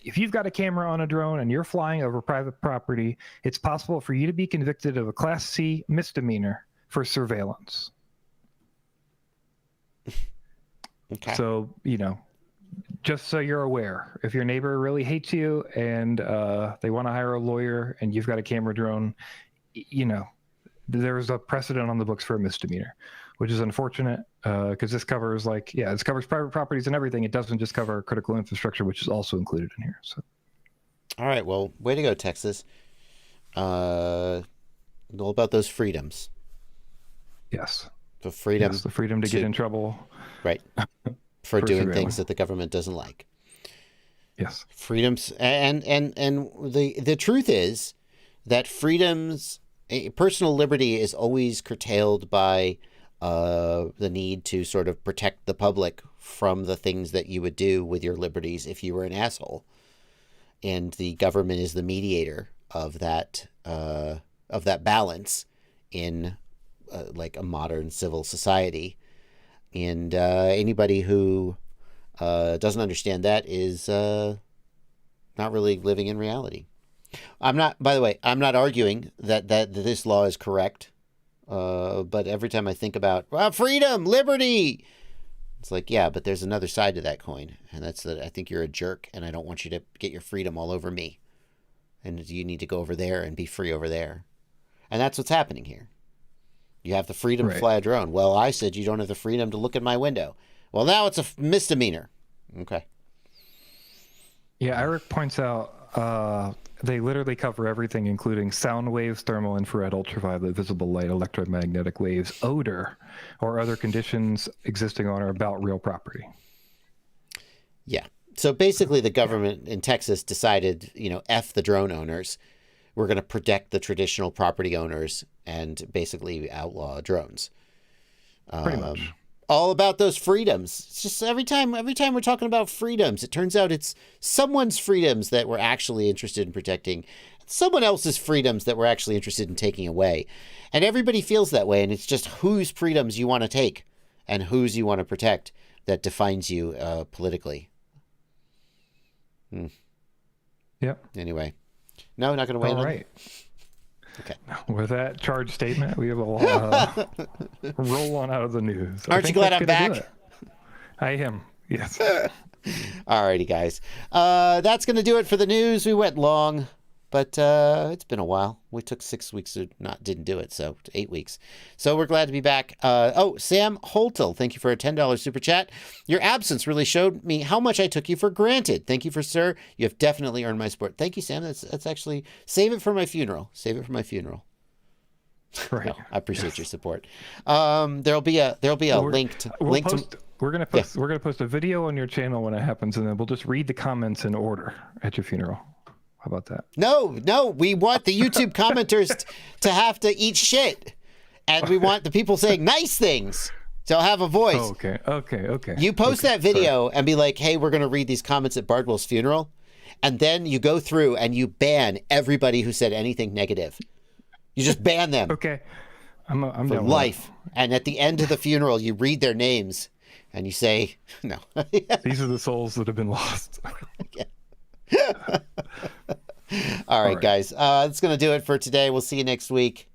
if you've got a camera on a drone and you're flying over private property, it's possible for you to be convicted of a Class C misdemeanor for surveillance. Okay. So, just so you're aware, if your neighbor really hates you and they want to hire a lawyer and you've got a camera drone, there's a precedent on the books for a misdemeanor, which is unfortunate because this covers this covers private properties and everything. It doesn't just cover critical infrastructure, which is also included in here. So, all right, well, way to go, Texas. All about those freedoms. Yes. The freedom. Yes, the freedom to get in trouble. Right. For doing surveillance. things that the government doesn't like. Yes. Freedoms, and the truth is that freedoms, personal liberty is always curtailed by the need to sort of protect the public from the things that you would do with your liberties if you were an asshole. And the government is the mediator of that balance in like a modern civil society. And anybody who doesn't understand that is not really living in reality. By the way, I'm not arguing that this law is correct. But every time I think about freedom, liberty, it's like, yeah, but there's another side to that coin. And that's that I think you're a jerk and I don't want you to get your freedom all over me. And you need to go over there and be free over there. And that's what's happening here. You have the freedom to fly a drone. Well, I said you don't have the freedom to look at my window. Well, now it's a misdemeanor. Okay. Yeah, Eric points out they literally cover everything, including sound waves, thermal, infrared, ultraviolet, visible light, electromagnetic waves, odor, or other conditions existing on or about real property. Yeah. So basically the government in Texas decided, F the drone owners. We're going to protect the traditional property owners and basically outlaw drones. Pretty much. All about those freedoms. It's just every time we're talking about freedoms, it turns out it's someone's freedoms that we're actually interested in protecting, someone else's freedoms that we're actually interested in taking away. And everybody feels that way, and it's just whose freedoms you want to take and whose you want to protect that defines you politically. Yep. Anyway. No, not going to wait. All right. Okay. With that charged statement, we will roll on out of the news. Aren't you glad I'm back? I am. Yes. Alrighty, guys. That's going to do it for the news. We went long, but it's been a while. We took 6 weeks to didn't do it, so 8 weeks. So we're glad to be back. Sam Holtel, thank you for a $10 super chat. Your absence really showed me how much I took you for granted. Thank you sir. You have definitely earned my support. Thank you, Sam. That's actually save it for my funeral. Save it for my funeral. Right. No, I appreciate your support. There'll be a link to. We're gonna post a video on your channel when it happens, and then we'll just read the comments in order at your funeral. How about that? No, we want the YouTube commenters to have to eat shit. And we want the people saying nice things to have a voice. Oh, okay. You post that video and be like, hey, we're going to read these comments at Bardwell's funeral. And then you go through and you ban everybody who said anything negative. You just ban them. Okay. I'm for down life. And at the end of the funeral, you read their names and you say, no. These are the souls that have been lost. All right, guys. That's going to do it for today. We'll see you next week.